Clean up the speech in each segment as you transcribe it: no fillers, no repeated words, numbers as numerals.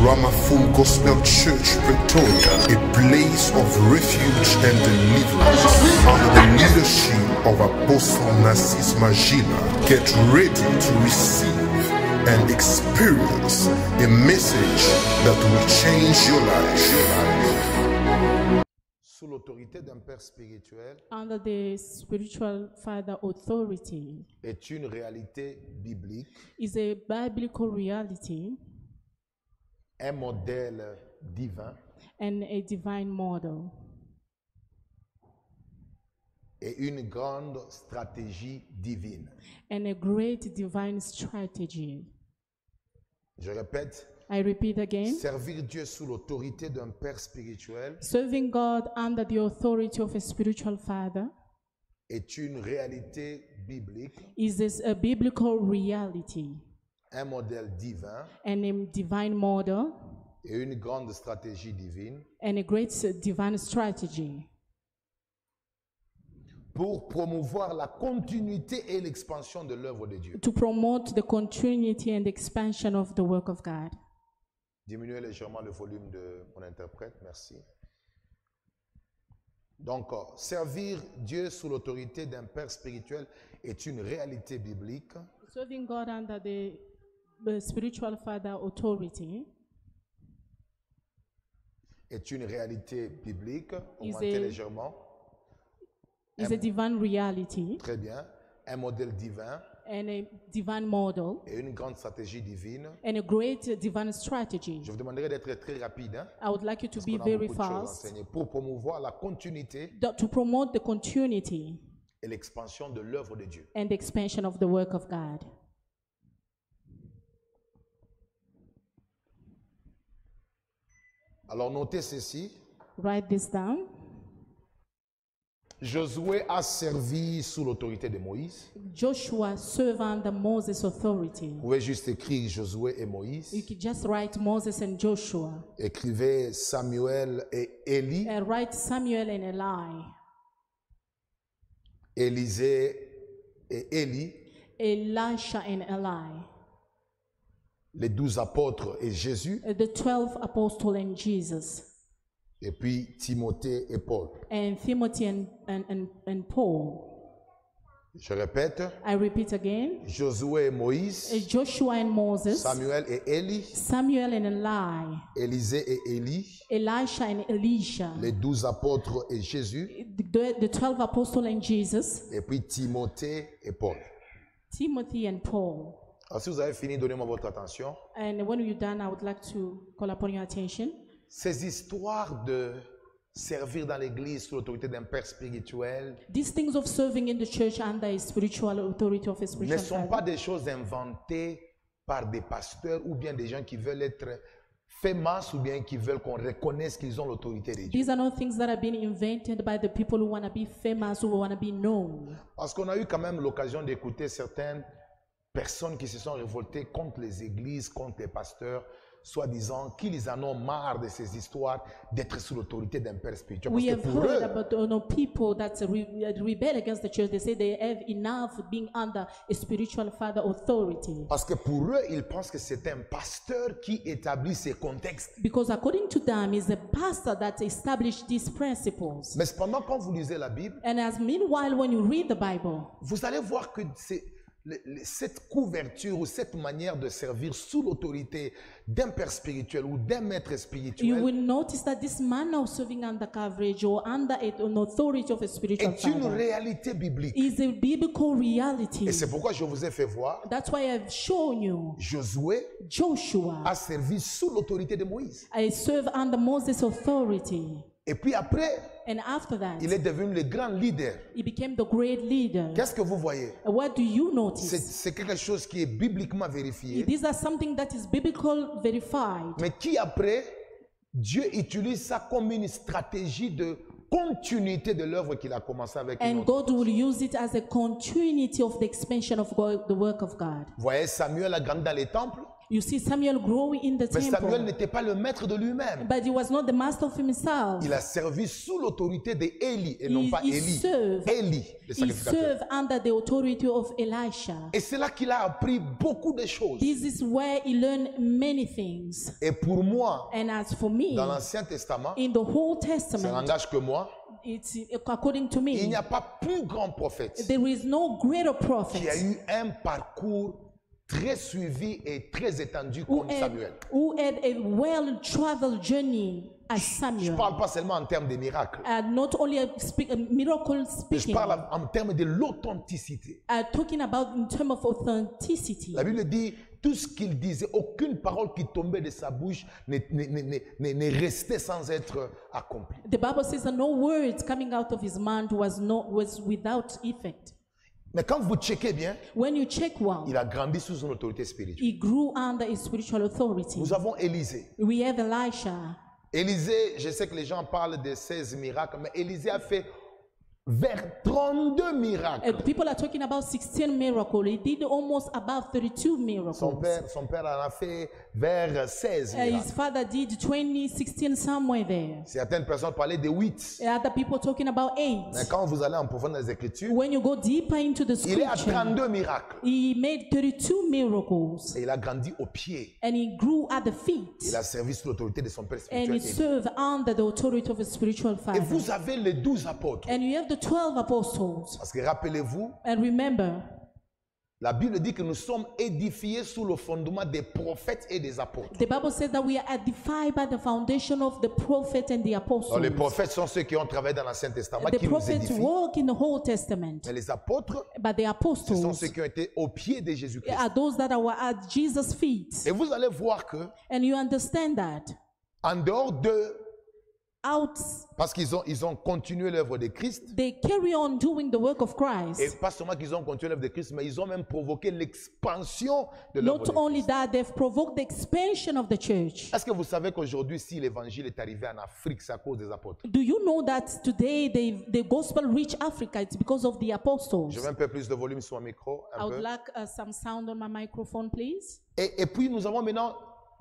Rama Full Gospel Church, Pretoria, a place of refuge and deliverance under the leadership of Apostle Narcisse Magila. Get ready to receive and experience a message that will change your life. Sous l'autorité d'un père spirituel Under the spiritual father authority est une réalité biblique, is a biblical reality un modèle divin and a divine model et une grande stratégie divine. and a great divine strategy. Je répète, I repeat again, servir Dieu sous l'autorité d'un père spirituel serving God under the authority of a spiritual father est une réalité biblique, is a biblical reality un modèle divin and a divine model et une grande stratégie divine and a great divine strategy pour promouvoir la continuité et l'expansion de l'œuvre de Dieu. to promote the continuity and expansion of the work of God. Diminuez légèrement le volume de mon interprète, merci. Donc, servir Dieu sous l'autorité d'un père spirituel est une réalité biblique, Serving God under the spiritual father authority est une réalité biblique, Is augmentez a- légèrement, is a divine reality très bien, un modèle divin and a divine model et une grande stratégie divine. and a great divine strategy. Je vous demanderai d'être très rapide, hein, I would like you to parce be qu'on a very beaucoup de choses à fast enseigner, pour promouvoir la continuité to promote the continuity et l'expansion de l'œuvre de Dieu. and the expansion of the work of God. Alors, notez ceci. Write this down. Josué a servi sous l'autorité de Moïse. Joshua served under Moses' authority. Vous pouvez juste écrire Josué et Moïse. You could just write Moses and Joshua Écrivez Samuel et Élie, and write Samuel and Eli, Élisée et Élie, Elisha and Eli, les 12 apôtres et Jésus, the 12 apostles and Jesus, et puis Timothée et Paul. and Timothy and Paul. Je répète, I repeat again, Josué et Moïse, Joshua and Moses, Samuel et Élie, Samuel and Eli, Élisée et Élie, Elisha and Elisha, les 12 apôtres et Jésus, the 12 apostles and Jesus, et puis Timothée et Paul. Timothy and Paul. Alors, si vous avez fini, donnez-moi votre attention. And when you're done, I would like to call upon your attention. Ces histoires de servir dans l'église sous l'autorité d'un père spirituel These things of serving in the church under a spiritual authority of a ne spiritual sont father pas des choses inventées par des pasteurs ou bien des gens qui veulent être famous ou bien qui veulent qu'on reconnaisse qu'ils ont l'autorité de Dieu. These are not things that have been invented by the people who want to be famous, who want to be known. Parce qu'on a eu quand même l'occasion d'écouter certaines personnes qui se sont révoltées contre les églises, contre les pasteurs, soi-disant qu'ils en ont marre de ces histoires d'être sous l'autorité d'un père spirituel. Parce We que have pour heard eux, about people that rebel against the church. They say they have enough being under a spiritual father authority. parce que pour eux, ils pensent que c'est un pasteur qui établit ces contextes. Because according to them, it's the pastor that established these principles. Mais cependant, quand vous lisez la Bible, And as meanwhile, when you read the Bible, vous allez voir que cette couverture ou cette manière de servir sous l'autorité d'un père spirituel ou d'un maître you spirituel will notice that this manner of serving under coverage or under an authority of a spiritual est une father réalité biblique. is a biblical reality. Et c'est pourquoi je vous ai fait voir, That's why I've shown you Josué Joshua. a servi sous l'autorité de Moïse. I serve under Moses' authority. Et puis après, And after that, il est devenu le grand leader. he became the great leader. Qu'est-ce que vous voyez? What do you notice? C'est quelque chose qui est bibliquement vérifié, These are something that is biblical verified. mais qui après, Dieu utilise ça comme une stratégie de continuité de l'œuvre qu'il a commencé avec une And autre. God will use it as a continuity of the expansion of God, the work of God. Vous voyez, Samuel a grandi dans les temples. You see Samuel growing in the Mais Samuel temple. n'était pas le maître de lui-même. But he was not the master of himself. Il a servi sous l'autorité d'Élie et non pas He Élie. served. Élie, le He sacrificateur. served under the authority of Elisha. Et c'est là qu'il a appris beaucoup de choses. This is where he learned many things. Et pour moi, And as for me, dans l'Ancien Testament, in the whole ça Testament, n'engage que moi, it's according to il n'y me, a pas plus grand prophète there is no greater qui a prophet eu un parcours très suivi et très étendu who comme had, Samuel. who had a well-traveled journey as Je ne Samuel. parle pas seulement en termes de miracles, Not only a miracle mais je speaking, parle en termes de l'authenticité. talking about in terms of authenticity. La Bible dit, tout ce qu'il disait, aucune parole qui tombait de sa bouche n'est restée sans être accomplie. The Bible says that no words coming out of his mouth was without effect. Mais quand vous checkez bien, When you check well, il a grandi sous une autorité spirituelle. he grew under his spiritual authority. Nous avons Élisée. We have Elisha. Élisée, je sais que les gens parlent de 16 miracles, mais Élisée a fait vers 32 miracles. People are talking about 16 miracles. He did almost about 32 miracles. Son père en a fait vers 16 His miracles. father did 20, 16, somewhere there. Certaines personnes parlaient de 8. Other people talking about 8. Mais quand vous allez en profondeur des Écritures, When you go deeper into the il est à scripture, 32 miracles. he made 32 miracles. Et il a grandi au pied. And he grew at the Il feet. a servi sous l'autorité de son père And he spirituel. served under the authority of a spiritual Et father. vous avez les 12 apôtres. And you have the 12 apostles. Parce que rappelez-vous, And remember, la Bible dit que nous sommes édifiés sous le fondement des prophètes et des apôtres. the Bible says that we are edified by the foundation of the prophet and the Alors, apostles. les prophètes sont ceux qui ont travaillé dans l'Ancien Testament, The qui nous prophets édifient. walk in the whole Testament, Mais les apôtres, but the ce sont apostles ceux qui ont été au pied de Jésus-Christ. are those that are at Jesus' feet. Et vous allez voir que, And you understand that. en dehors de, Out, parce qu'ils ont continué l'œuvre de Christ, they carry on doing the work of et Christ. pas seulement qu'ils ont continué l'œuvre de Christ, mais ils ont même provoqué l'expansion de l'œuvre de Not Christ. only that, they've provoked the expansion of the church. Est-ce que vous savez qu'aujourd'hui, si l'évangile est arrivé en Afrique, c'est à cause des apôtres? Do you know that today the gospel reached Africa? It's because of the apostles. Je veux un peu plus de volume sur mon micro. I Un would peu. like some sound on my microphone, please. Et puis nous avons maintenant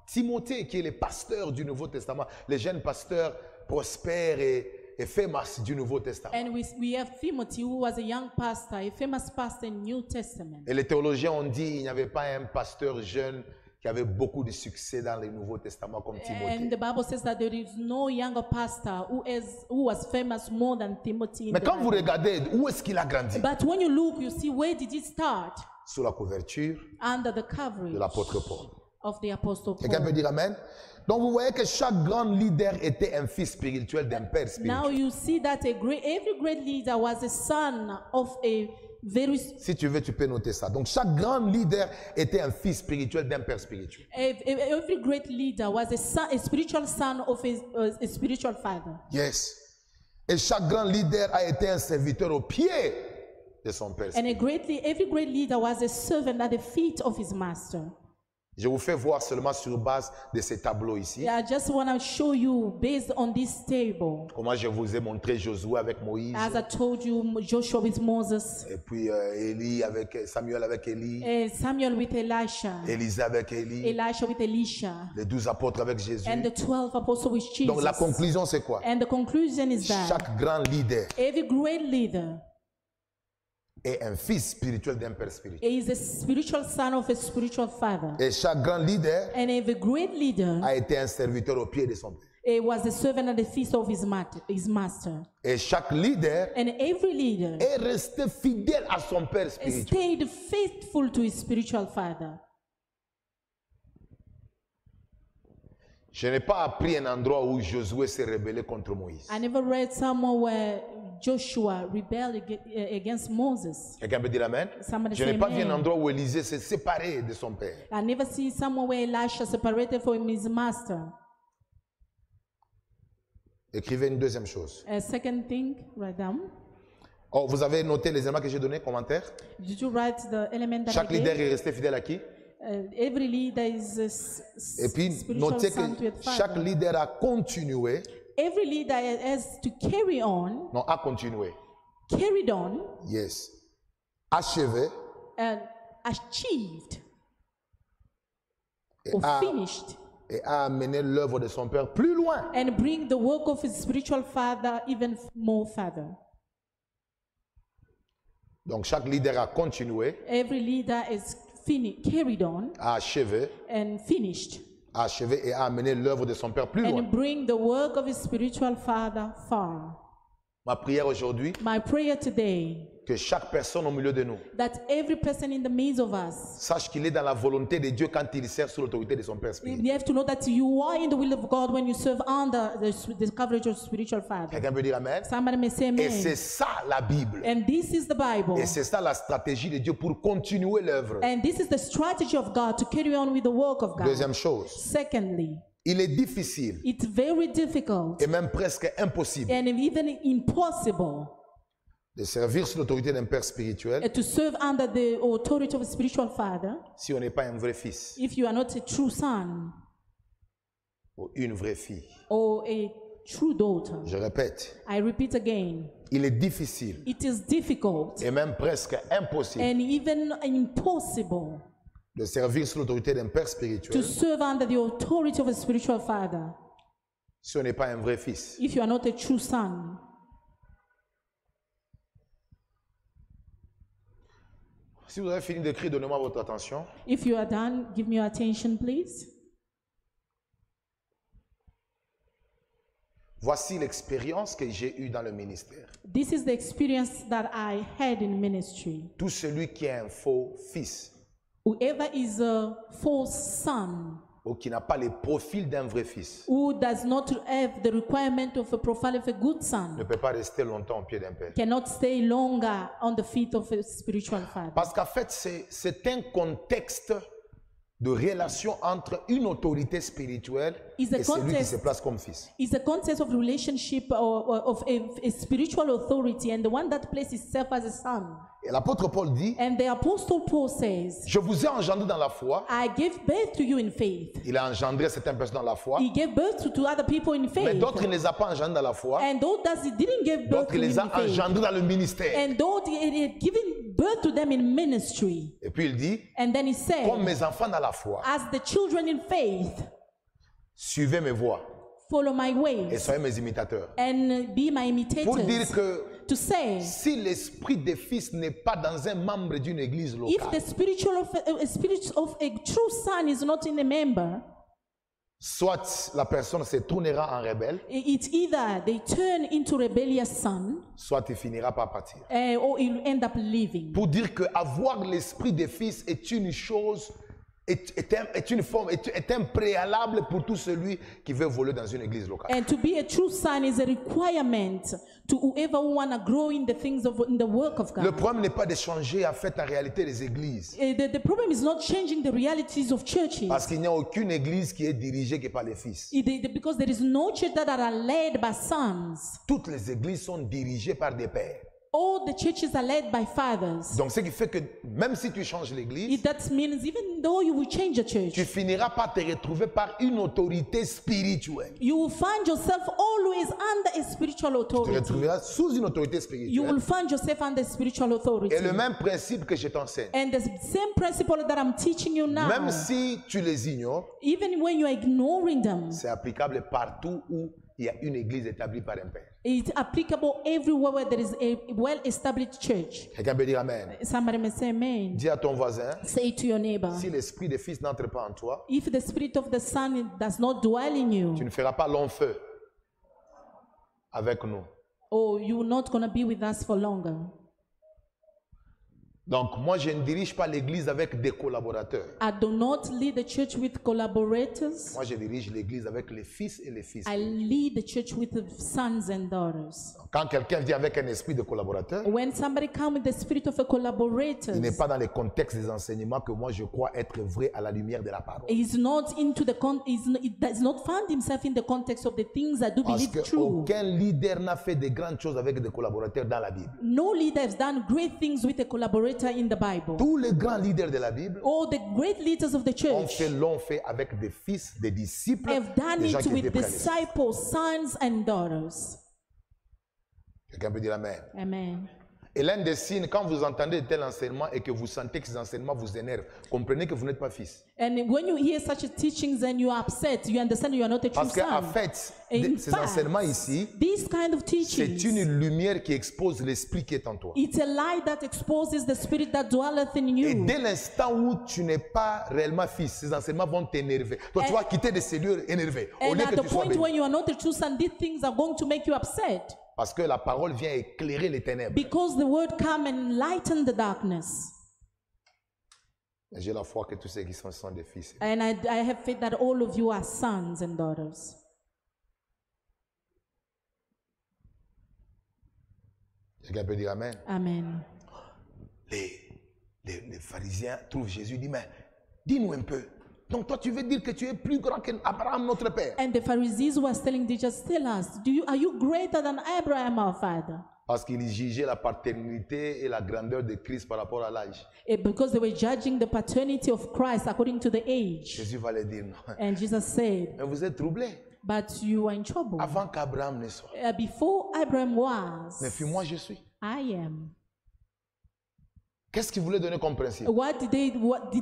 Timothée qui est le pasteur du Nouveau Testament, le jeune pasteur prospère et famous du Nouveau Testament. And we have Timothy, who was a young pastor, a famous pastor in New Testament. Et les théologiens ont dit qu'il n'y avait pas un pasteur jeune qui avait beaucoup de succès dans le Nouveau Testament comme And Timothée. the Bible says that there is no younger pastor who was famous more than Timothy. In Mais the quand vous Bible. regardez, où est-ce qu'il a grandi? But when you look, you see where did it start? Sous la couverture Under the coverage de l'apôtre Paul. of the apostle Quelqu'un peut Paul. dire Amen? Donc vous voyez que chaque grand leader était un fils spirituel d'un père Now spirituel. you see that every great leader was a son of a very Si tu veux, tu peux noter ça. Donc chaque grand leader était un fils spirituel d'un père spirituel. every great leader was a spiritual son of a spiritual father. Yes. Et chaque grand leader a été un serviteur au pied de son père. And every great leader was a servant at the feet of his master. Je vous fais voir seulement sur base de ces tableaux ici. I just want to show you based on this table. Comment je vous ai montré Josué avec Moïse. As I told you, Joshua with Moses, Et puis Élie avec Samuel avec Élie. Samuel with Elisha, Élisée avec Élie. Elisha with Elisha, Les 12 apôtres avec Jésus. and the 12 apostles with Jesus. Donc la conclusion c'est quoi? And the conclusion is that Chaque grand leader every great leader est un fils spirituel d'un père spirituel. is a spiritual son of a spiritual father. Et chaque grand leader And every great leader a été un serviteur au pied de son père. was a servant at the feet of his master. Et chaque leader And every leader est resté fidèle à son père spirituel. stayed faithful to his spiritual father. Je n'ai pas appris un endroit où Josué s'est rebellé contre Moïse. I never read somewhere where Joshua rebelled against Moses. Quelqu'un peut dire Amen? Somebody Je n'ai say pas vu un amen. endroit où Élisée s'est séparé de son père. I never see somewhere where Elisha separated from his master. Écrivez une deuxième chose. A second thing, write down. Oh, vous avez noté les éléments que j'ai donnés, commentaires? Did you write the element that Chaque I leader gave? est resté fidèle à qui? Every leader is a Et puis, spiritual notez son to que its chaque father. leader a continué, Every leader has to carry on, non, a continué, carried on, yes, achevé and achieved, finished, et a amené l'œuvre de son Père plus loin. and bring the work of his spiritual father even more further. Donc chaque leader a continué, Every leader is carried on a achevé et a amené l'œuvre de son Père plus loin. and bring the work of his spiritual father far. Ma prière aujourd'hui, My prayer today, que chaque personne au milieu de nous that every person in the midst of us, sache qu'il est dans la volonté de Dieu quand il sert sous l'autorité de son Père spirituel. you have to know that you are in the will of God when you serve under the coverage of spiritual father. Quelqu'un peut dire Amen? Somebody may say Et c'est amen. ça la Bible. And this is the Bible. Et c'est ça la stratégie de Dieu pour continuer l'œuvre. And this is the strategy of God to carry on with the work of God. Deuxième chose, Secondly, il est difficile it's very difficult et même presque impossible and even impossible de servir sous l'autorité d'un Père spirituel to serve under the authority of a spiritual father si on n'est pas un vrai fils if you are not a true son ou une vraie fille. or a true daughter. Je répète, I repeat again, il est difficile it is difficult et même presque impossible and even impossible de servir sous l'autorité d'un Père to spirituel serve under the authority of a spiritual father si on n'est pas un vrai fils. if you are not a true son. Si vous avez fini d'écrire, donnez-moi votre attention. If you are done, give me your attention, please. Voici l'expérience que j'ai eue dans le ministère. This is the experience that I had in ministry. Tout celui qui est un faux fils Whoever is a false son ou qui n'a pas le profil d'un vrai fils who does not have the requirement of a profile of a good ne son peut pas rester longtemps au pied d'un père. cannot stay longer on the feet of a spiritual father. Parce qu'en fait, c'est un contexte de relation entre une autorité spirituelle Is a et celui qui contest- se place comme fils. It's a context of relationship or of a spiritual authority and the one that places itself as a son. Et l'apôtre Paul dit, And the apostle Paul says, je vous ai engendré dans la foi. I gave birth to you in faith. Il a engendré certaines personnes dans la foi, He gave birth to other people in mais faith. d'autres, il ne les a pas engendrés dans la foi. And those that he didn't give birth D'autres, to il les in a faith. engendrés dans le ministère. And those he had given birth to them in ministry. Et puis il dit, And then he said, comme mes enfants dans la foi, as the children in faith, suivez mes voies follow my et ways soyez mes imitateurs. and be my Pour dire imitators. que To say, si l'esprit des fils n'est pas dans un membre d'une église if locale, the spirit of a true son is not in a member, soit la personne se tournera en rebelle, it's either they turn into rebellious son soit il finira par partir. or he'll end up leaving. Pour dire que avoir l'esprit des fils est une chose, est un préalable pour tout celui qui veut voler dans une église locale. And to be a true son is a requirement to whoever want to grow in the things of in the work of Le God. problème n'est pas de changer en fait en réalité les églises. The problem is not changing the realities of churches. Parce qu'il n'y a aucune église qui est dirigée que par les fils. Because there is no church that are led by sons. Toutes les églises sont dirigées par des pères. All the churches are led by fathers. Donc ce qui fait que même si tu changes l'église, That means even though you will change a church, tu finiras par te retrouver par une autorité spirituelle. you will find yourself always under a spiritual Tu te authority. retrouveras sous une autorité You will spirituelle. find yourself under spiritual authority. Et le même principe que je t'enseigne, And the same principle that I'm teaching you now, même si tu les ignores, even when you are ignoring them, c'est applicable partout où il y a une église établie par un père. it's applicable everywhere where there is a well-established church. Quelqu'un peut dire Amen. Somebody may say amen. Dis à ton voisin, Say to your neighbor, si l'esprit des fils n'entre pas en toi, if the spirit of the son does not dwell in tu you, ne feras pas long feu avec nous. or you're not going to be with us for longer. Donc moi je ne dirige pas l'église avec des collaborateurs. I do not lead the church with collaborators. Moi je dirige l'église avec les fils et les fils. I lead the church with the sons and daughters. Quand quelqu'un vient avec un esprit de collaborateur, When somebody comes with the spirit of a collaborator, il n'est pas dans le contexte des enseignements que moi je crois être vrai à la lumière de la parole. he's not into the he does not find himself in the context of the things I do Parce believe true. qu'aucun leader n'a fait de grandes choses avec des collaborateurs dans la Bible. No leader has done great things with a collaborator in the Bible. Tous les grands leaders de la Bible All the great leaders of the l'ont church fait avec des fils, des disciples, have done des gens it qui étaient with près de lui. disciples, sons and daughters. Quelqu'un peut dire Amen. Amen. Et l'un des signes, quand vous entendez de tels enseignements et que vous sentez que ces enseignements vous énervent, comprenez que vous n'êtes pas fils. And when you hear such teachings and you are upset, you understand you are not a true Parce qu'en son. fait, In ces fact, enseignements ici, This kind of c'est teachings, une lumière qui expose l'esprit qui est en toi. it's a light that exposes the spirit that dwelleth in Et you. dès l'instant où tu n'es pas réellement fils, ces enseignements vont t'énerver. Toi, tu vas quitter des cellules énervées. Au And lieu at que the tu sois point béni. when you are not a true son, these things are going to make you upset. Parce que la parole vient éclairer les ténèbres. Because the word come and lighten the darkness. Et j'ai la foi que tous ceux qui sont des fils. And I have faith that all of you are sons and daughters. Quelqu'un peut dire Amen. Amen. Les pharisiens trouvent Jésus, disent, mais dis-nous un peu. Donc toi, tu veux dire que tu es plus grand qu'Abraham, notre père. And the Pharisees were telling Jesus, tell us, are you greater than Abraham, our father? Parce qu'ils jugeaient la paternité et la grandeur de Christ par rapport à l'âge. Because they were judging the paternity of Christ according to the age. Jésus va leur dire, non. And Jesus said, Mais vous êtes troublés. but you are in trouble. Avant qu'Abraham ne soit. Before Abraham was, Mais puis moi, je suis. I am. Qu'est-ce qu'il voulait donner comme principe? What did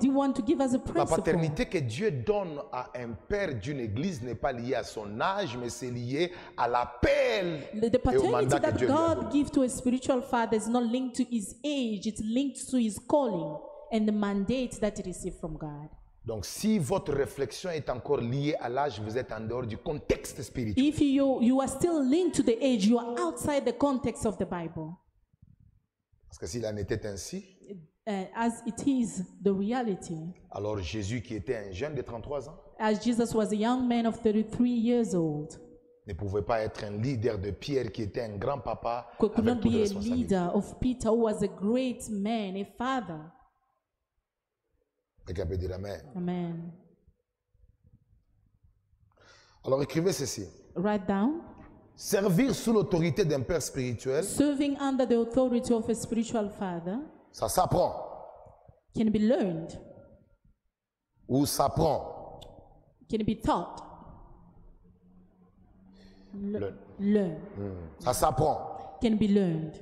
he want to give as a La principle? paternité que Dieu donne à un père d'une église n'est pas liée à son âge, mais c'est lié à l'appel The et au paternity mandat que that Dieu lui a God donné. gives to a spiritual father is not linked to his age, it's linked to his calling and the mandate that he received from God. Donc, si votre réflexion est encore liée à l'âge, vous êtes en dehors du contexte spirituel. If you are still linked to the age, you are outside the context of the Bible. Parce que s'il en était ainsi, As it is the reality. alors Jésus, qui était un jeune de 33 ans, As Jesus was a young man of 33 years old, ne pouvait pas être un leader de Pierre, qui était un grand-papa could avec not toute be a responsabilité. leader of Peter, who was a great man, a father. Quelqu'un peut dire Amen. Amen. Alors écrivez ceci. Write down. Servir sous l'autorité d'un père spirituel, Serving under the authority of a spiritual father ça s'apprend. can be learned, Ou s'apprend. can be taught. Learn. Ça s'apprend. Can be learned.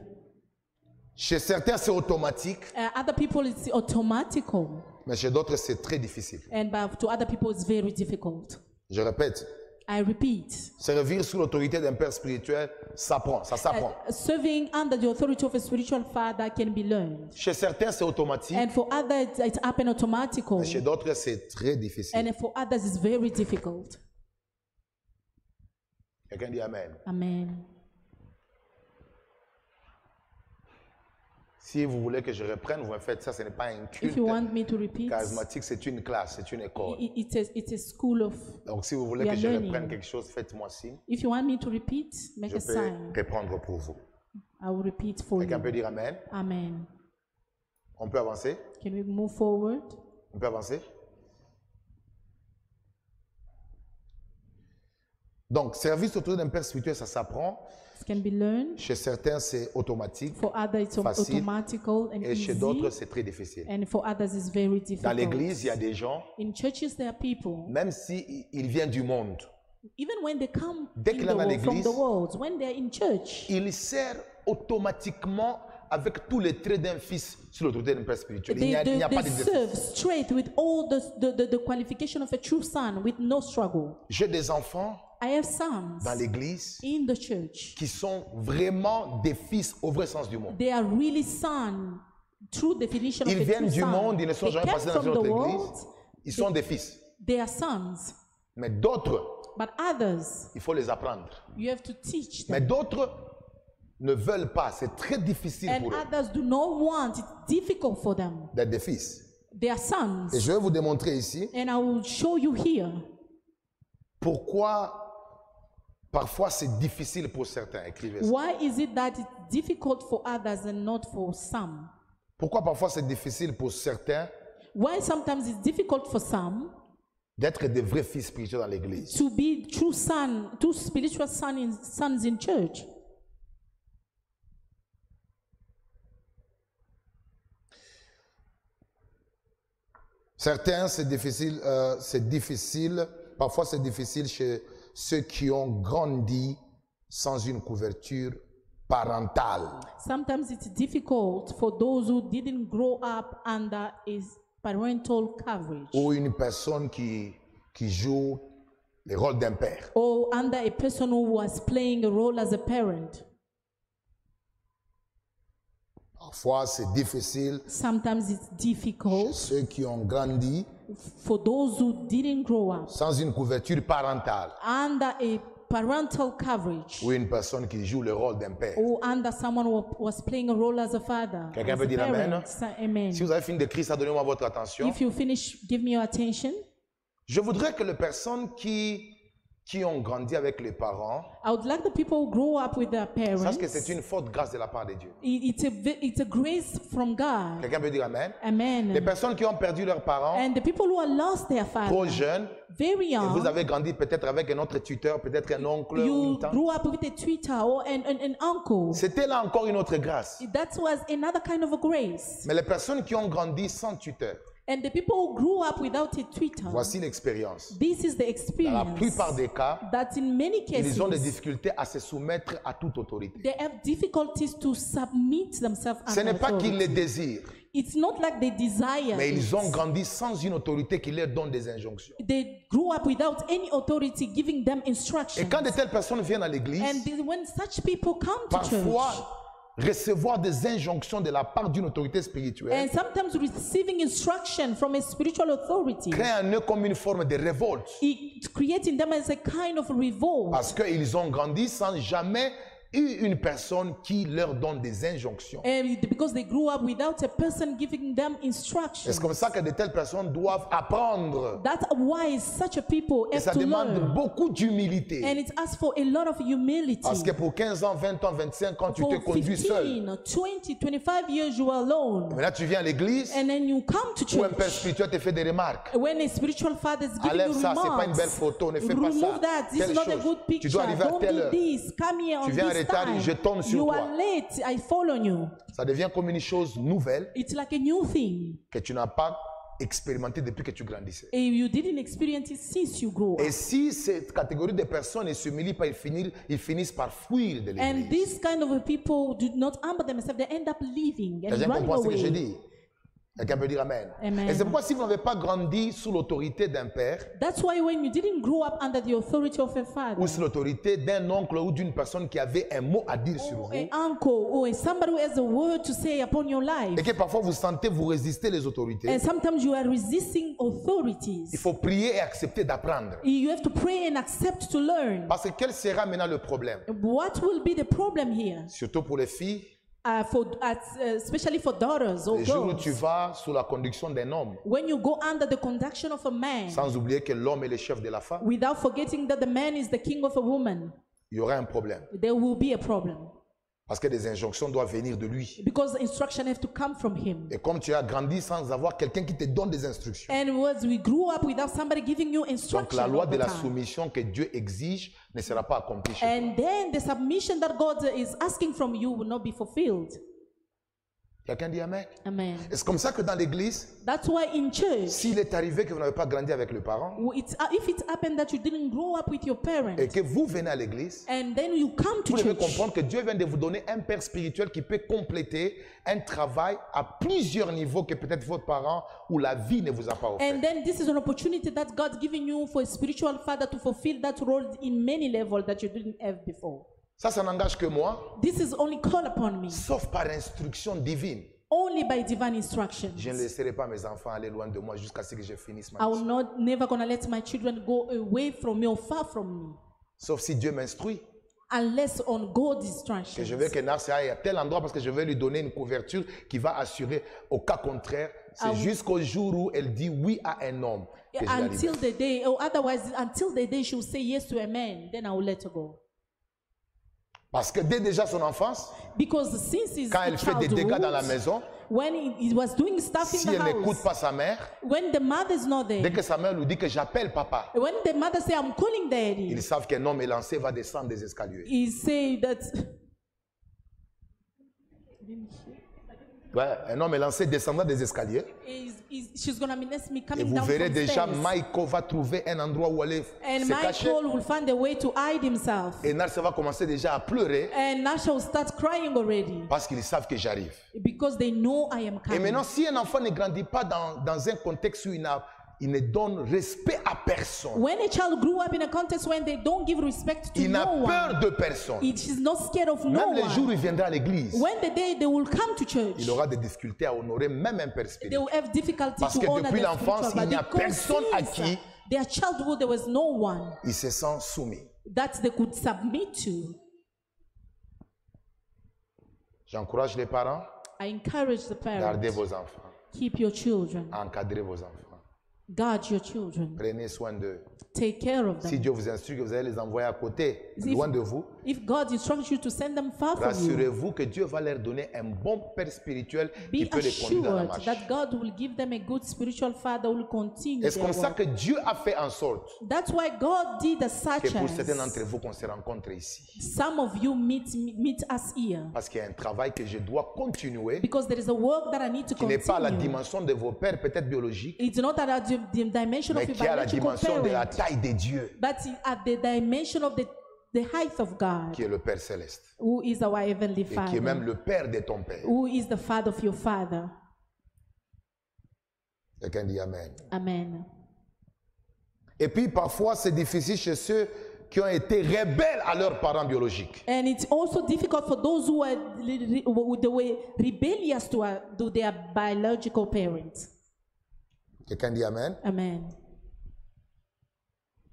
Chez certains, c'est automatique, Other people, it's automatical. mais chez d'autres, c'est très difficile. And to other people, it's very difficult. Je répète, I repeat. servir sous l'autorité d'un père spirituel s'apprend, ça s'apprend. Serving under the authority of a spiritual father can be learned. Chez certains, c'est automatique, And for others, it's happen automatical. mais chez d'autres, c'est très difficile. And for others, it's very difficult. Quelqu'un dit Amen. Amen. Si vous voulez que je reprenne, vous me faites ça, ce n'est pas un culte. If you want me to repeat, Charismatique, c'est une classe, c'est une école. it's a school of. Donc si vous voulez We que are je learning. reprenne quelque chose, faites-moi signe. If you want me to repeat, make Je a sign. peux répondre pour vous. I will repeat for Quelqu'un peut you. dire Amen. Amen. On peut avancer? Can we move forward? On peut avancer? Donc, service autour d'un père spirituel, ça s'apprend. It can be learned. Chez certains, c'est automatique. For others, it's Facile. automatical and Et chez d'autres, easy. c'est très difficile. And for others, it's very Dans difficult. l'église, il y a des gens, In churches, there are people, même s'ils viennent du monde, even when they come Dès in qu'il the est dans world, from l'église, the world, when they're in church, ils servent automatiquement avec tous les traits d'un fils sur l'autorité d'un père spirituel. Il they, n'y a, il n'y a they pas de défi. serve straight with all the qualification of a true son, with no struggle. J'ai des enfants I have sons dans l'église in the church. qui sont vraiment des fils au vrai sens du mot. They are really son, true definition Ils of a viennent true du son. monde, ils ne sont They jamais came passés dans from une the autre world. église. Ils sont des fils. They are sons. Mais d'autres, But others, il faut les apprendre. you have to teach Mais them. d'autres ne veulent pas. C'est très difficile And pour eux others do not want. It's difficult for them. d'être des fils. They are sons. Et je vais vous démontrer ici And I will show you here pourquoi parfois c'est difficile pour certains. Écrivez ça. why is it that it's difficult for others and not for some. Pourquoi parfois c'est difficile pour certains Why sometimes it's difficult for some d'être des vrais fils spirituels dans l'église. to be true son, true spiritual sons in church. Certains, c'est difficile, parfois c'est difficile chez ceux qui ont grandi sans une couverture parental. Sometimes it's difficult for those who didn't grow up under his parental coverage Ou une personne qui joue le rôle d'un père. or under a person who was playing a role as a parent. Parfois, c'est difficile Sometimes it's chez difficult ceux qui ont grandi for those who didn't grow up sans une couverture parentale. under a parental coverage Ou une personne qui joue le rôle d'un père. or under someone who was playing a role as a father. Quelqu'un as peut a dire amen? parent. Say amen. Si vous avez fini d'écrire ça, donnez-moi votre attention. If you finish, give me your attention. Je voudrais que les personnes qui ont grandi avec les parents I would like the people who grow up with their parents. sachent que c'est une forte grâce de la part de Dieu. It's a grace from God. Quelqu'un peut dire amen? Les Amen. personnes qui ont perdu leurs parents And the people who are lost their trop father, jeunes, very et vous young, avez grandi peut-être avec un autre tuteur, peut-être un oncle ou you une tante. grew up with a tutor or an uncle. C'était là encore une autre grâce. That was another kind of a grace. Mais les personnes qui ont grandi sans tuteur, And the people who grew up without a tutor, voici l'expérience. this is the Dans la experience plupart des cas, that in many ils ont des cases, difficultés à se soumettre à toute autorité. they have difficulties to submit themselves Ce n'est under pas qu'ils les authority. désirent, It's not like they desire mais ils ont it. grandi sans une autorité qui leur donne des injonctions. They grew up without any authority giving them instructions. Et quand de telles personnes viennent à l'église, When such people come to church, parfois recevoir des injonctions de la part d'une autorité spirituelle and sometimes receiving instruction from a spiritual authority, crée en eux comme une forme de révolte. it creating them as a kind of revolt. Parce qu'ils ont grandi sans jamais eu une personne qui leur donne des injonctions. And because they grew up without a person giving them instruction. C'est comme ça que de telles personnes doivent apprendre. That's why such a people Et have ça to demande learn. beaucoup d'humilité. And it asks for a lot of humility. Parce que pour 15 ans, 20 ans, 25 ans, tu For te conduis seul. 15, 20, 25 years you are alone. Maintenant, tu viens à l'église And then you come to où un père church. spirituel te fait des remarques. When a spiritual father is giving Enlève you ça, c'est pas une belle remarks, photo, ne fais pas ça. remove that, this Telle is not a chose. good Tu picture, dois arriver à don't telle do heure. this, come here on Tu viens en this retard, time. je tombe sur You toi. are late, I fall on you. Ça devient comme une chose nouvelle It's like a new thing. que tu n'as pas expérimenté depuis que tu grandissais. And you didn't experience it since you grew Et up. si cette catégorie de personnes ne se multiplie pas, ils finissent par fuir de And l'église. this kind of people do not humble themselves, they end up leaving and Quelqu'un running comprend ce que je away. dis? Quelqu'un peut dire amen. Amen. Et c'est pourquoi si vous n'avez pas grandi sous l'autorité d'un père That's why when you didn't grow up under the authority of a father, ou sous l'autorité d'un oncle ou d'une personne qui avait un mot à dire sur or vous, an uncle, or somebody who has a word to say upon your life, et que parfois vous sentez vous résister les autorités, and sometimes you are resisting il authorities, faut prier et accepter d'apprendre. you have to pray and accept to learn. Parce que quel sera maintenant le problème? What will be the problem here? Surtout pour les filles, Especially for daughters or les jours où tu girls. vas sous la conduction d'un homme, When you go under the conduction of a man, sans oublier que l'homme est le chef de la femme, without forgetting that the man is the king of a woman, il y aura un problème. there will be a problem. Parce que des injonctions doivent venir de lui. Because instruction have to come from him. Et comme tu as grandi sans avoir quelqu'un qui te donne des instructions, And as we grew up without somebody giving you donc instruction, la loi all de the la time. soumission que Dieu exige ne sera pas accomplie chez toi. And then the submission that God is asking from you will not be fulfilled. Quelqu'un dit amen. Amen. Et c'est comme ça que dans l'église, That's why in church, s'il est arrivé que vous n'avez pas grandi avec le parent if it happened that you didn't grow up with your parent, et que vous venez à l'église, and then you come to vous devez church, comprendre que Dieu vient de vous donner un père spirituel qui peut compléter un travail à plusieurs niveaux que peut-être votre parent ou la vie ne vous a pas offert. and then this is an opportunity that God's giving you for a spiritual father to fulfill that role in many levels that you didn't have before. Ça n'engage que moi, This is only called upon me, sauf par instruction divine. only by divine instructions. Je ne laisserai pas mes enfants aller loin de moi jusqu'à ce que je finisse ma I will mission. never gonna let my children go away from me or far from me, Sauf si Dieu m'instruit. unless on God's Que instructions. je veux que Narcia aille à tel endroit parce que je vais lui donner une couverture qui va assurer. Au cas contraire, c'est jusqu'au jour où elle dit oui à un homme que je la libère. Until the day, or otherwise, until the day she will say yes to a man, then I will let her go. Parce que dès déjà son enfance, Because since his quand elle fait des dégâts dans la childhood, maison, when he was doing stuff in si the elle n'écoute house, pas sa mère, when the mother is not dès there, que sa mère lui dit que j'appelle papa, when the mother say I'm calling daddy, ils savent qu'un homme élancé va descendre des escaliers. he say that Ouais, un homme est lancé descendant des escaliers. She's going to witness me Et coming vous down verrez from déjà, stairs. Michael va trouver un endroit où aller And se cacher. Michael will find a way to hide himself. Et Narsa va commencer déjà à pleurer And Nasha will start crying already parce qu'ils savent que j'arrive. because they know I am Et coming. maintenant, si un enfant ne grandit pas dans un contexte où il ne donne respect à personne, When a child grew up in a context when they don't give respect to il n'a no peur one, de personne, she's not scared of no même les jours où one. il viendra à l'église, When the day they will come to church, il aura des difficultés à honorer même un père they spirituel. will have difficulty Parce to que honor depuis their l'enfance, spiritual il n'y a because personne à since qui their childhood there was no one il se sent soumis. that they could submit to. J'encourage les parents, I encourage the gardez parents, vos enfants, keep your children, encadrez vos enfants, guard your children, prenez soin d'eux. take care of Si them. Dieu vous instruit que vous allez les envoyer à côté, loin de vous, If God instructs you to send them far from you, rassurez-vous que Dieu va leur donner un bon père spirituel qui be peut les conduire dans la assured marche. that God will give them a good spiritual father who will continue Et c'est their comme ça work. que Dieu a fait en sorte That's why God did as such que pour certains d'entre as vous qu'on se rencontre ici. some of you meet us here. Parce qu'il y a un travail que je dois continuer Because there is a work that I need to qui n'est pas à la continue. dimension de vos pères peut-être biologiques, It's not at the dimension mais of qui est à la a biological dimension de la parent, taille de Dieu, but at the dimension of the height of God, qui est le Père céleste, who is our heavenly et qui est même Father, le Père de ton Père. who is the Father of your Father. Quelqu'un dit Amen. Amen. Et puis parfois c'est difficile chez ceux qui ont été rebelles à leurs parents biologiques. And it's also difficult for those who were rebellious to their biological parents. Quelqu'un dit Amen. Amen.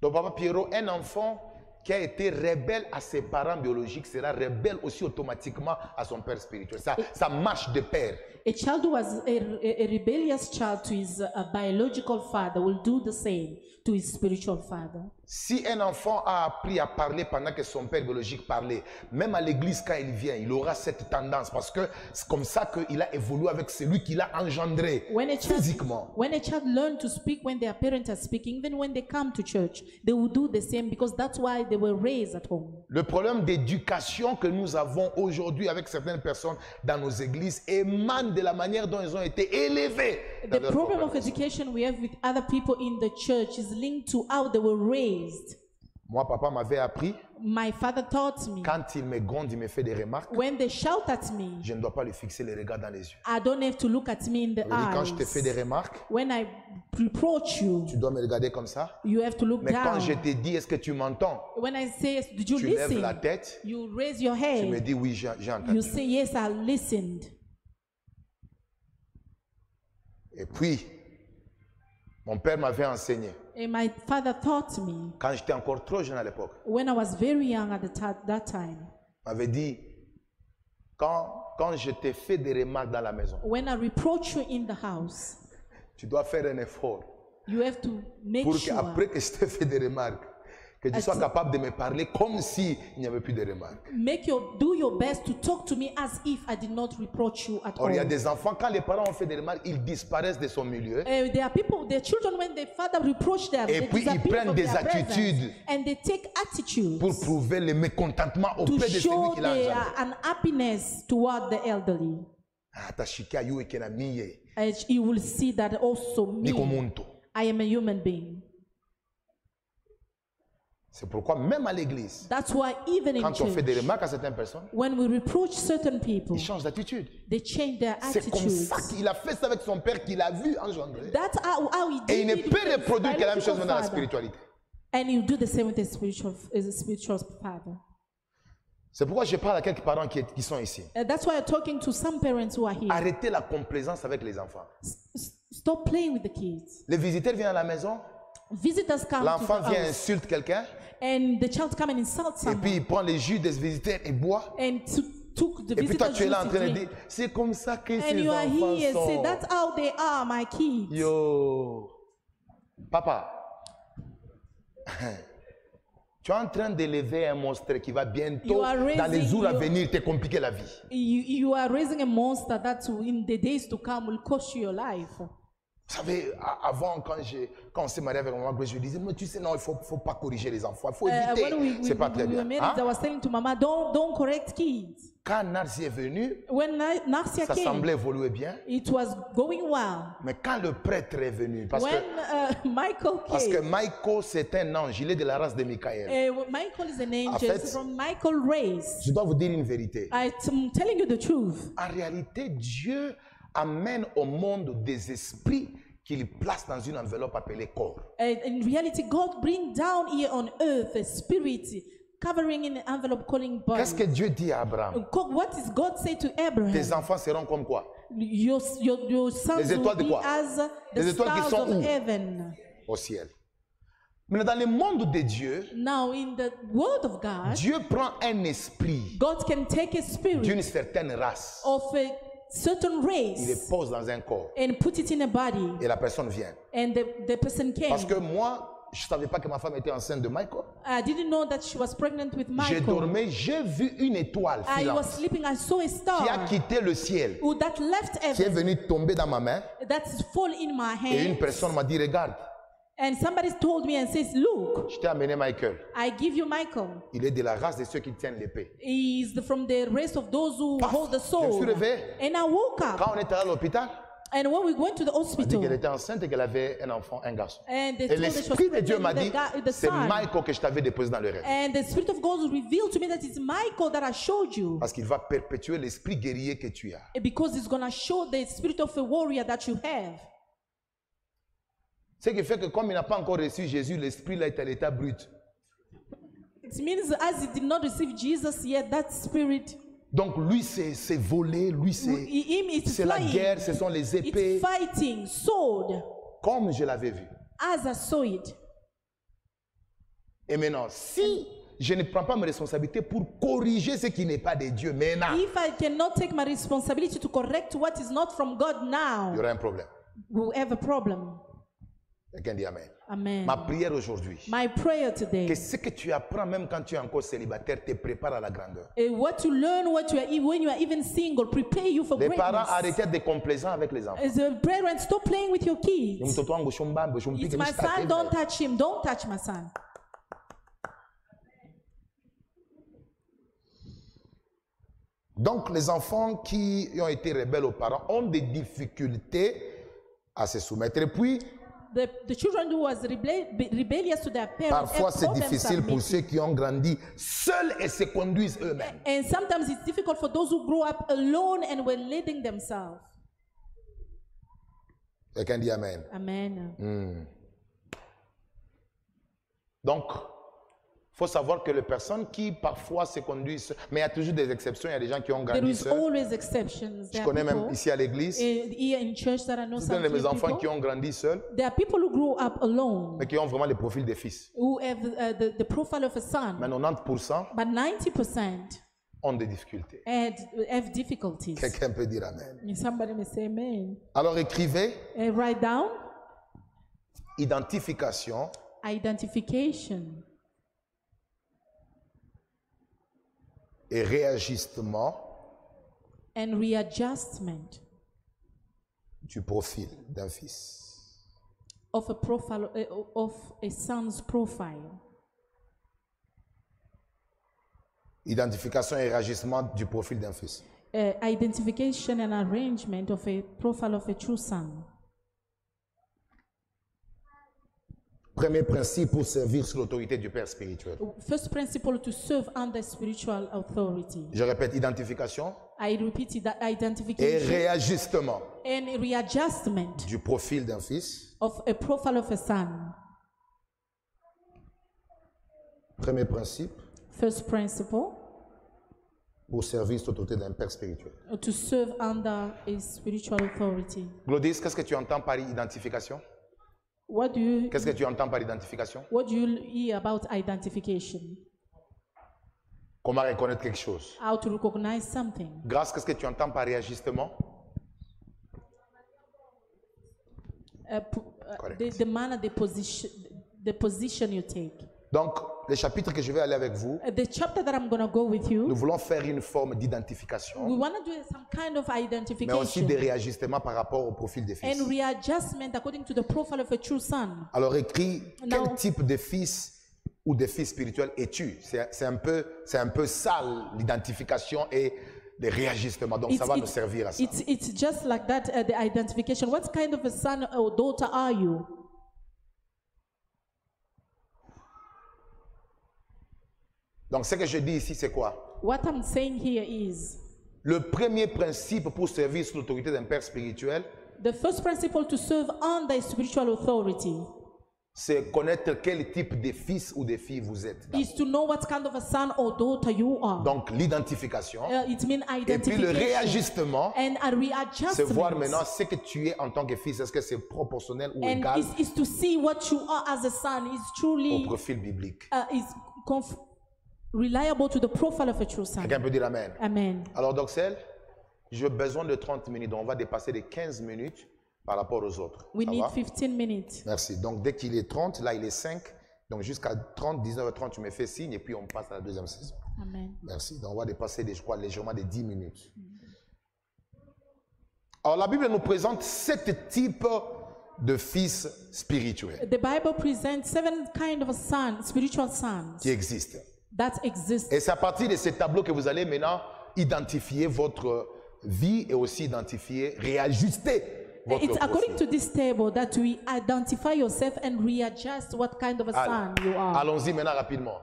Donc Papa Pierrot, un enfant qui a été rebelle à ses parents biologiques sera rebelle aussi automatiquement à son père spirituel. Ça marche de pair. A child who was a rebellious child to his biological father will do the same to his spiritual father. Si un enfant a appris à parler pendant que son père biologique parlait, même à l'église quand il vient, il aura cette tendance parce que c'est comme ça qu'il a évolué avec celui qu'il a engendré physiquement. When a child learns to speak when their parents are speaking, even when they come to church, they will do the same because that's why they were raised at home. Le problème d'éducation que nous avons aujourd'hui avec certaines personnes dans nos églises émane de la manière dont ils ont été élevés. The problem of education we have with other people in the church is linked to how they were raised. Moi, papa m'avait appris, My father taught me, quand il me gronde, il me fait des remarques, when they shout at me, je ne dois pas lui fixer les regards dans les yeux. I don't have to look at me in the Il dit, quand je te fais des eyes. remarques, When I reproach you, tu dois me regarder comme ça. you have to look Mais quand down. je te dis, est-ce que tu m'entends? When I say, did you Tu lèves listen? la tête, You raise your tu me head. dis, oui, j'ai You entendu. say, yes, I listened. Et puis, mon père m'avait enseigné, And my father taught me, quand j'étais encore trop jeune à l'époque, when I was very young at that time, m'avait dit, quand je te fais des remarques dans la maison, when I reproach you in the house, tu dois faire un effort you have to make pour sure qu'après que je te fais des remarques, que tu sois As- capable de me parler comme s'il n'y avait plus de remarques. do your best to talk to me as if I did not reproach you at Or, il y a all. des enfants, quand les parents ont fait des remarques, ils disparaissent de son milieu. There are people, their children, when their father reproach them, Et they puis, ils disappear prennent from des their presence. attitudes And they take attitudes pour prouver le mécontentement to auprès de celui show qui l'a engendré. their unhappiness toward the elderly. Ah, tashika yu ekena miye, And you will see that also niko me, muntu. I am a human being. C'est pourquoi même à l'église, That's why even in quand on fait des church, remarques à certaines personnes, when we reproach certain people, ils changent d'attitude. they change their C'est comme attitudes. ça qu'il a fait ça avec son père qu'il a vu engendrer. That's how he Et did il ne it peut with his reproduire que la même chose biological dans la father. spiritualité. And you do the same with the spiritual father. C'est pourquoi je parle à quelques parents qui sont ici. That's why I'm talking to some parents who are here. Arrêtez la complaisance avec les enfants. Stop playing with the kids. Les visiteurs viennent à la maison, Visitors come to l'enfant the vient house, insulte quelqu'un, and the child come and insult et puis someone, il prend les jus des visiteurs et boit. and took the Et puis toi visitors tu es là en to train de drink. dire, c'est comme ça que And ces you are enfants here and say, sont. that's how they are, my kids. Yo, papa, tu es en train d'élever un monstre qui va bientôt, You are dans les raising jours à your- venir, te compliquer la vie. You are raising a monster that in the days to come will cost you your life. Vous savez, avant, quand on s'est marié avec maman, je disais, mais tu sais, non, il ne faut pas corriger les enfants, il faut éviter. C'est pas très bien. Married, I was telling to Mama, don't correct kids. Quand Narcy est venu, When Narcia ça came, semblait évoluer bien. it was going well. Mais quand le prêtre est venu, parce When que Michael Michael, c'est un ange, il est de la race de Michael. Michael is an angel, fait, it's from Michael race. Je dois vous dire une vérité. I'm telling you the truth. En réalité, Dieu amène au monde des esprits qu'il place dans une enveloppe appelée corps. In reality, God bring down here on earth a spirit covering in an envelope calling body. Qu'est-ce que Dieu dit à Abraham? What is God say to Abraham? Tes enfants seront comme quoi? Your sons Les étoiles de will be quoi? as the Les étoiles qui stars sont of où? heaven. Au ciel. Mais dans le monde de Dieu, Now in the word of God, Dieu prend un esprit God can take a spirit d'une certaine race, of a certain il le race pose dans un corps and put it in a body, et la personne vient. and the person came. Parce que moi, je ne savais pas que ma femme était enceinte de Michael. I didn't know that she was pregnant with J'ai Michael. dormi, j'ai vu une étoile I was filante sleeping, I saw a qui a star quitté le ciel, that left qui est heaven, venue tomber dans ma main that's fall in my et une hand. personne m'a dit, regarde, And somebody told me and says, look, je t'ai amené Michael. I give you Michael. Il est de la race de ceux qui tiennent l'épée. He is from the race of those who Paf, hold the je me sword. suis réveillé. And I woke up. Quand on était à l'hôpital, And when we went to the on a dit qu'elle hospital, était enceinte et qu'elle avait un enfant, un garçon. and they Et told her she was l'Esprit de Dieu m'a pregnant dit, with the c'est son. Michael que je t'avais déposé dans le rêve. And the Spirit of God revealed to me that it's Michael that I showed you. Parce qu'il va perpétuer l'esprit guerrier que tu as. Because it's going to show the spirit of a warrior that you have. Ce qui fait que comme il n'a pas encore reçu Jésus, l'esprit là est à l'état brut. It means as he did not receive Jesus yet, that spirit, Donc lui c'est volé, lui him it's c'est la flying. guerre, ce sont les épées, It's fighting, sword, comme je l'avais vu. as I saw it. Et maintenant, si je ne prends pas mes responsabilités pour corriger ce qui n'est pas de Dieu maintenant, If I cannot take my responsibility to correct what is not from God il y now, aura un problème. we'll have a problem. Quelqu'un dit Amen. Amen. Ma prière aujourd'hui, My prayer today, que ce que tu apprends même quand tu es encore célibataire te prépare à la grandeur. what you learn, when you are even single, prepare you for Les parents greatness. arrêtez d'être complaisants avec les enfants. As a parent, stop playing with your kids. It's It's my son, don't touch him. Don't touch my son. Donc les enfants qui ont été rebelles aux parents ont des difficultés à se soumettre. Et puis, The children who was rebellious to their parents, parfois have c'est problems difficile pour submitting. ceux qui ont grandi seuls et se conduisent eux-mêmes. And sometimes it's difficult for those who grew up alone and were leading themselves. Quelqu'un dit Amen. Amen. Donc, il faut savoir que les personnes qui parfois se conduisent, mais il y a toujours des exceptions, il y a des gens qui ont There grandi is seuls. always exceptions. Je There are connais même people ici à l'église, here in church that I know certains some de mes few enfants qui people. ont grandi seuls, There are people who grew up alone, mais qui ont vraiment le profil des fils. who have the profile of a son, Mais 90% but 90% ont des difficultés. have difficulties. Quelqu'un peut dire Amen. And somebody may say amen. Alors écrivez Write down identification, identification et réajustement and readjustment du profil d'un fils. of a profile of a son's profile. Identification et réajustement du profil d'un fils. Identification and arrangement of a profile of a true son. Premier principe pour servir sous l'autorité du Père spirituel. First principle to serve under spiritual authority. Je répète, identification I repeat it, that et identification réajustement and readjustment du profil d'un fils. of a profile of a son. Premier principe First principle pour servir sous l'autorité d'un Père spirituel. to serve under a spiritual authority. Glodis, qu'est-ce que tu entends par identification? What do you Qu'est-ce que tu entends par identification? hear about identification? Comment reconnaître quelque chose? How to recognize something? Grâce, qu'est-ce que tu entends par réajustement? The manner, the position you take. Donc, le chapitre que je vais aller avec vous, The chapter that I'm going to go with nous you, voulons faire une forme we d'identification, want to do some kind of mais aussi identification des réajustements par rapport au profil des fils. and readjustment according to the profile of a true son. Alors écris, Non. quel type de fils ou de fils spirituel es-tu? C'est un peu sale l'identification et les réajustements. Donc ça va nous servir à ça. It's just like that, the identification. What kind of a son or daughter are you? Donc ce que je dis ici, c'est quoi? What I'm saying here is, Le premier principe pour servir sous l'autorité d'un père spirituel, the first principle to serve under spiritual authority c'est connaître quel type de fils ou de fille vous êtes. is to know what kind of a son or daughter you are. Donc l'identification. It means Et puis le identification réajustement, and a c'est voir readjustment. maintenant ce que tu es en tant que fils. Est-ce que c'est proportionnel ou And égal is to see what you are as a son is au truly profil biblique? is reliable to the profile of a true son. Quelqu'un peut dire Amen. Amen. Alors Doxel, j'ai besoin de 30 minutes. Donc on va dépasser les 15 minutes par rapport aux autres. We Ça need va? 15 minutes. Merci. Donc dès qu'il est 30, là il est 5. Donc jusqu'à 30, 19h30, tu me fais signe et puis on passe à la deuxième saison. Amen. Merci. Donc on va dépasser, je crois, légèrement des 10 minutes. Alors la Bible nous présente 7 types de fils spirituels The Bible presents 7 kind of a son, spiritual sons qui existent. that exist. Et c'est à partir de ces tableaux que vous allez maintenant identifier votre vie et aussi identifier, réajuster votre It's according profil. to this table that we identify yourself and readjust what kind of a son you are. Allons-y maintenant rapidement.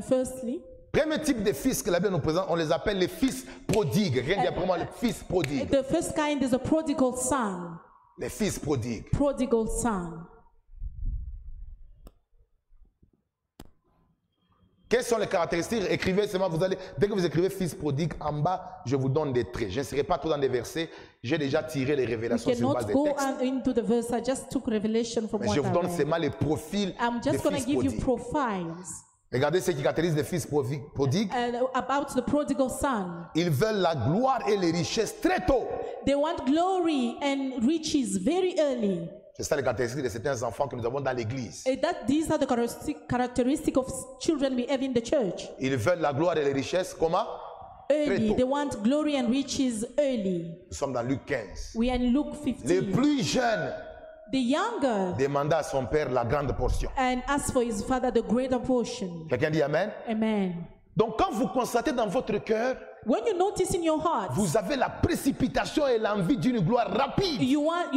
Firstly, Premier type de fils que la Bible nous présente, on les appelle les fils prodigues. Rien dit après moi, les fils prodigues. the first kind is a prodigal son. Les fils prodigues. Prodigal son. Quelles sont les caractéristiques? Écrivez seulement, vous allez, dès que vous écrivez fils prodigue, en bas, je vous donne des traits. Je ne serai pas trop dans des versets. J'ai déjà tiré les We révélations sur base cannot des go textes. into the verse. I just took revelation from Mais what je I vous donne read. seulement les profils I'm des just going to fils give you prodigues. profiles Regardez ce qui caractérise les fils prodigues. about the prodigal son. Ils veulent la gloire et les richesses très tôt. They want glory and riches very early. C'est ça les caractéristiques de certains enfants que nous avons dans l'église. These are the characteristics of children we have in the church. Ils veulent la gloire et les richesses, comment? Early. tôt. They want glory and riches early. Nous sommes dans Luc 15. We are in Luke Les 15. plus jeunes The younger demanda à son père la grande portion. and ask for his father the greater portion. Quelqu'un dit Amen? Amen. Donc quand vous constatez dans votre cœur, When you notice in your heart, vous avez la précipitation et l'envie d'une gloire rapide. you want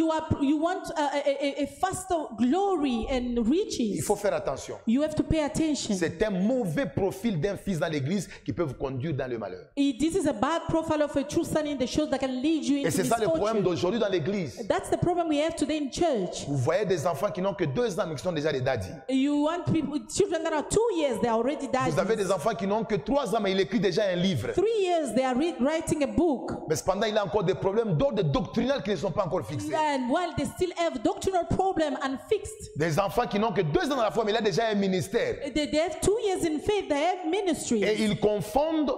a faster glory and Il riches. faut faire attention. You have to pay attention. C'est un mauvais profil d'un fils dans l'église qui peut vous conduire dans le malheur. This is a bad profile of a true son in the church that can lead you Et into c'est ça le problème misfortune. d'aujourd'hui dans l'église. That's the problem we have today in church. Vous voyez des enfants qui n'ont que 2 ans mais qui sont déjà des daddies. You want people, children that are 2 years, they are already Vous avez died. des enfants qui n'ont que 3 ans mais il écrit déjà un livre. 3 years, they are writing a book. Mais cependant, il a encore des problèmes d'ordre doctrinal qui ne sont pas encore fixés. And while they still have doctrinal problem unfixed, Des enfants qui n'ont que 2 ans dans la foi mais il a déjà un ministère. they have 2 years in faith, they have ministry. Et ils confondent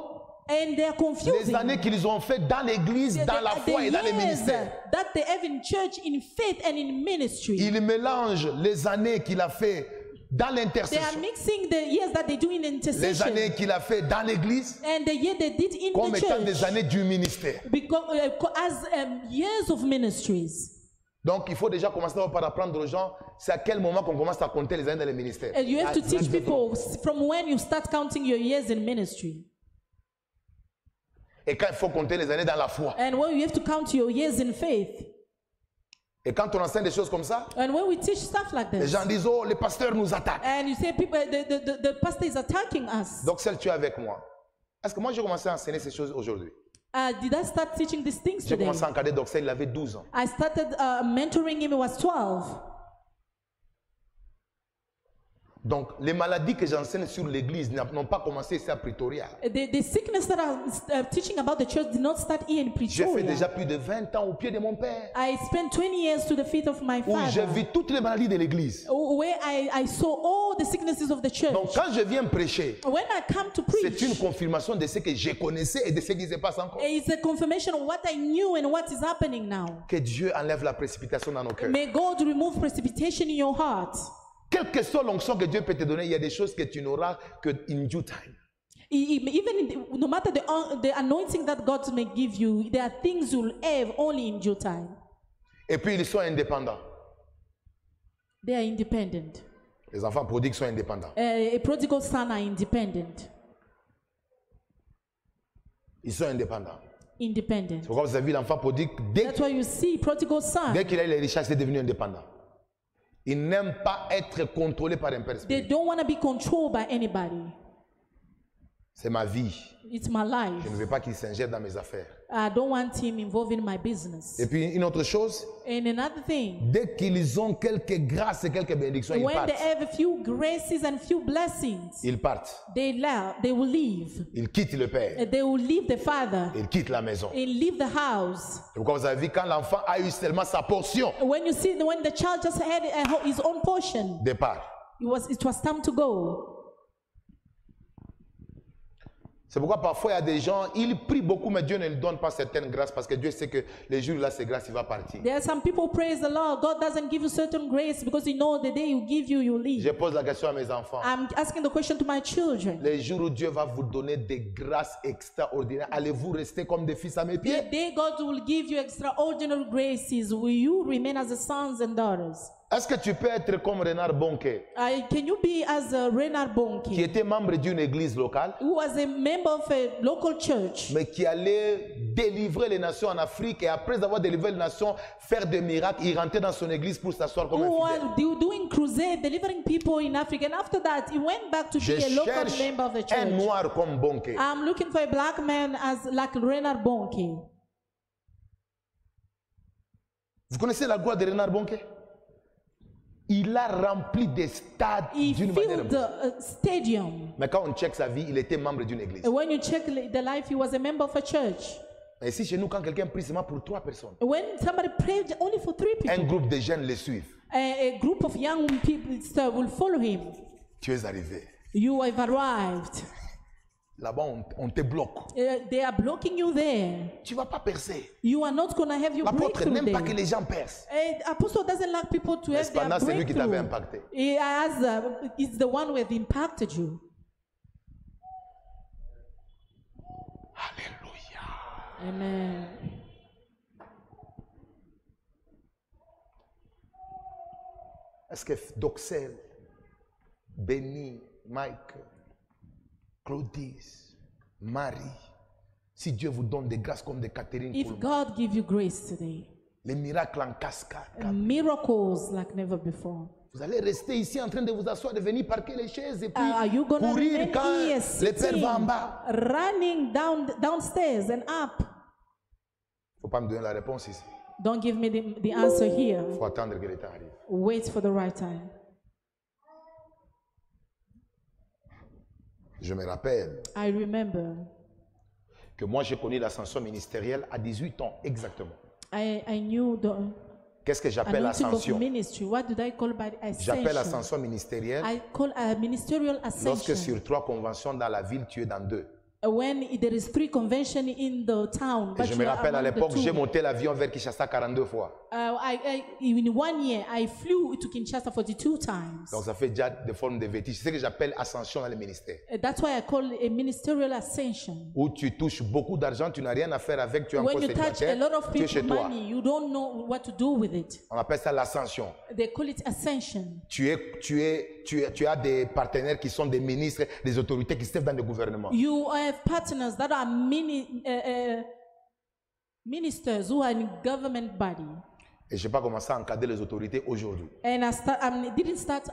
And they are confusing. les années qu'ils ont fait dans l'église, dans la foi et dans les ministères. that they have in church, in faith and in ministry. Il mélange les années qu'il a fait dans They are l'intercession, mixing the years that they do in les intercession années qu'il a fait dans l'église, and the year they did in comme the étant des church années du ministère. because, as years of ministries. Donc il faut déjà commencer par apprendre aux gens, c'est à quel moment qu'on commence à compter les années dans le ministère. And you have to teach people from when you start counting your years in ministry. Et quand il faut compter les années dans la foi. And when you have to count your years in faith. Et quand on enseigne des choses comme ça, And when we teach stuff like les this. gens disent, oh, les pasteurs nous attaquent. And you say people, the pastor is attacking us. Donc celle tu es avec moi. Est-ce que moi j'ai commencé à enseigner ces choses aujourd'hui? Did I start teaching these things J'ai today? commencé à encadrer Doxel, il avait 12 ans. I started mentoring him, he was 12. Donc les maladies que j'enseigne sur l'église n'ont pas commencé ici à Pretoria. The sickness that I'm teaching about the church did not start here in J'ai fait déjà Pretoria. plus de 20 ans au pied de mon père. I spent 20 years to the feet of my Où j'ai father, vu toutes les maladies de l'église. where I saw all the sicknesses of the church. Donc quand je viens prêcher, When I come to c'est preach, une confirmation de ce que je connaissais et de ce qui se passe encore. it's a confirmation of what I knew and what is happening now. Que Dieu enlève la précipitation dans nos cœurs. May God remove precipitation in your heart. Quelle que soit l'onction que Dieu peut te donner, il y a des choses que tu n'auras que in due time. Even no matter the anointing that God may give you, there are things you'll have only in due time. Et puis ils sont indépendants. They are independent. Les enfants prodigues sont indépendants. A prodigal son are independent. Ils sont indépendants. Independent. C'est pourquoi vous avez vu l'enfant prodigue, dès That's why you see prodigal son. qu'il a eu les richesses, il est devenu indépendant. Il n'aime pas être contrôlé par un père They spirituel. don't want to be controlled by anybody. C'est ma vie. It's my life. Je ne veux pas qu'il s'ingère dans mes affaires. I don't want him involved in my business. Et puis une autre chose, And another thing, dès qu'ils ont quelques grâces et quelques bénédictions, ils when partent. they have a few graces and few blessings, Ils partent. they will leave. Ils quittent le père. They will leave the father Ils quittent la maison. and leave the house. C'est pourquoi vous avez vu quand l'enfant a eu seulement sa portion, When the child just had his own portion, départ. it was time to go. C'est pourquoi parfois il y a des gens, ils prient beaucoup, mais Dieu ne leur donne pas certaines grâces parce que Dieu sait que les jours là, ces grâces, il va partir. There are some people praise the Lord. God doesn't give you certain grace because you know the day He give you, you leave. Je pose la question à mes enfants. I'm asking the question to my children. Les jours où Dieu va vous donner des grâces extraordinaires, allez-vous rester comme des fils à mes The pieds? day God will give you extraordinary graces, will you remain as the sons and daughters? Est-ce que tu peux être comme Renard Bonke, Can you be as Renard qui Bonke, était membre d'une église locale, who was a member of a local church, mais qui allait délivrer les nations en Afrique et après avoir délivré les nations, faire des miracles, il rentrait dans son église pour s'asseoir comme un who fidèle. was doing crusade, delivering people in Africa, and after that he went back to Je be a local cherche member of the un church. noir comme Bonke. I'm looking for a black man as like Renard Bonke. Vous connaissez la gloire de Renard Bonke? Il a rempli des stades He d'une manière. filled the stadium. Mais quand on check sa vie, il était membre d'une église. And when you check the life, he was a member of a church. Mais ici, chez nous, quand quelqu'un prie seulement pour 3 personnes, When somebody prayed only for 3 un people, groupe de jeunes les suivent. a group of young people will follow him. Tu es arrivé. You have arrived. Là-bas, on te bloque. They are blocking you there. Tu ne vas pas percer. You are not going to have your L'apôtre breakthrough n'aime pas que there. les gens percent. Apostle doesn't like people to Mais have their cependant, c'est lui qui t'avait breakthrough. impacté. It's the one who have impacted you. Alléluia. Amen. Est-ce que Doxel, Benny, Mike, Claudis, Marie, si Dieu vous donne des grâces comme de Catherine If Coleman, God give you grace today, les miracles en cascade, miracles like never before, vous allez rester ici en train de vous asseoir, de venir parquer les chaises et puis are you going to courir remain quand here le père sitting, va en bas. running downstairs and up? Il ne faut pas me donner la réponse ici. Don't give me the answer here. Il faut attendre que le temps arrive. Wait for the right time. Je me rappelle I remember que moi j'ai connu l'ascension ministérielle à 18 ans exactement. I knew the Qu'est-ce que j'appelle anointing of ascension? ministry. What did I call by J'appelle ascension? ascension ministérielle I call a ministerial lorsque ascension. sur 3 conventions dans la ville, tu es dans 2. When there is 3 convention in the town, Et but je you me are rappelle à among the l'époque, 2. j'ai monté l'avion vers Kinshasa 42 fois. In 1 year, I flew to Kinshasa 42 times. Donc ça fait déjà des formes de vertige. C'est ce que j'appelle ascension dans le ministère. That's why I call it a ministerial ascension. Où tu touches beaucoup d'argent, tu n'as rien à faire avec, tu es encore When you touch a célibataire, lot of tu es chez people toi. money, you don't know what to do with it. On appelle ça l'ascension. They call it ascension. Tu as des partenaires qui sont des ministres, des autorités qui servent dans le gouvernement. You have partners that are ministers who are in government body. Et je n'ai pas commencé à encadrer les autorités aujourd'hui. And I didn't start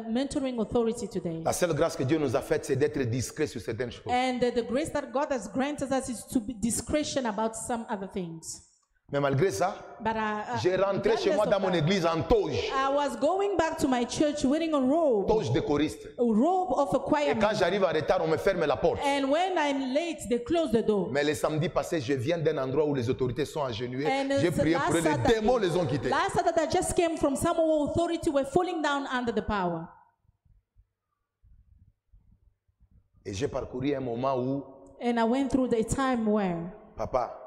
mentoring authority today. La seule grâce que Dieu nous a faite, c'est d'être discret sur certaines choses. And the grace that God has granted us is to be discretion about some other things. Mais malgré ça, But j'ai rentré chez moi dans mon église en toge. I was going back to my church wearing a robe Toge de choriste. of a choir Et quand man. j'arrive en retard, on me ferme la porte. And when I'm late, they close the door. Mais le samedi passé, je viens d'un endroit où les autorités sont agenouillées. And J'ai it's prié last pour eux, les Saturday. démons les ont quittés. Last Saturday, I just came from somewhere where authority were falling down under the power. Et j'ai parcouru un moment où, And I went through the time where papa,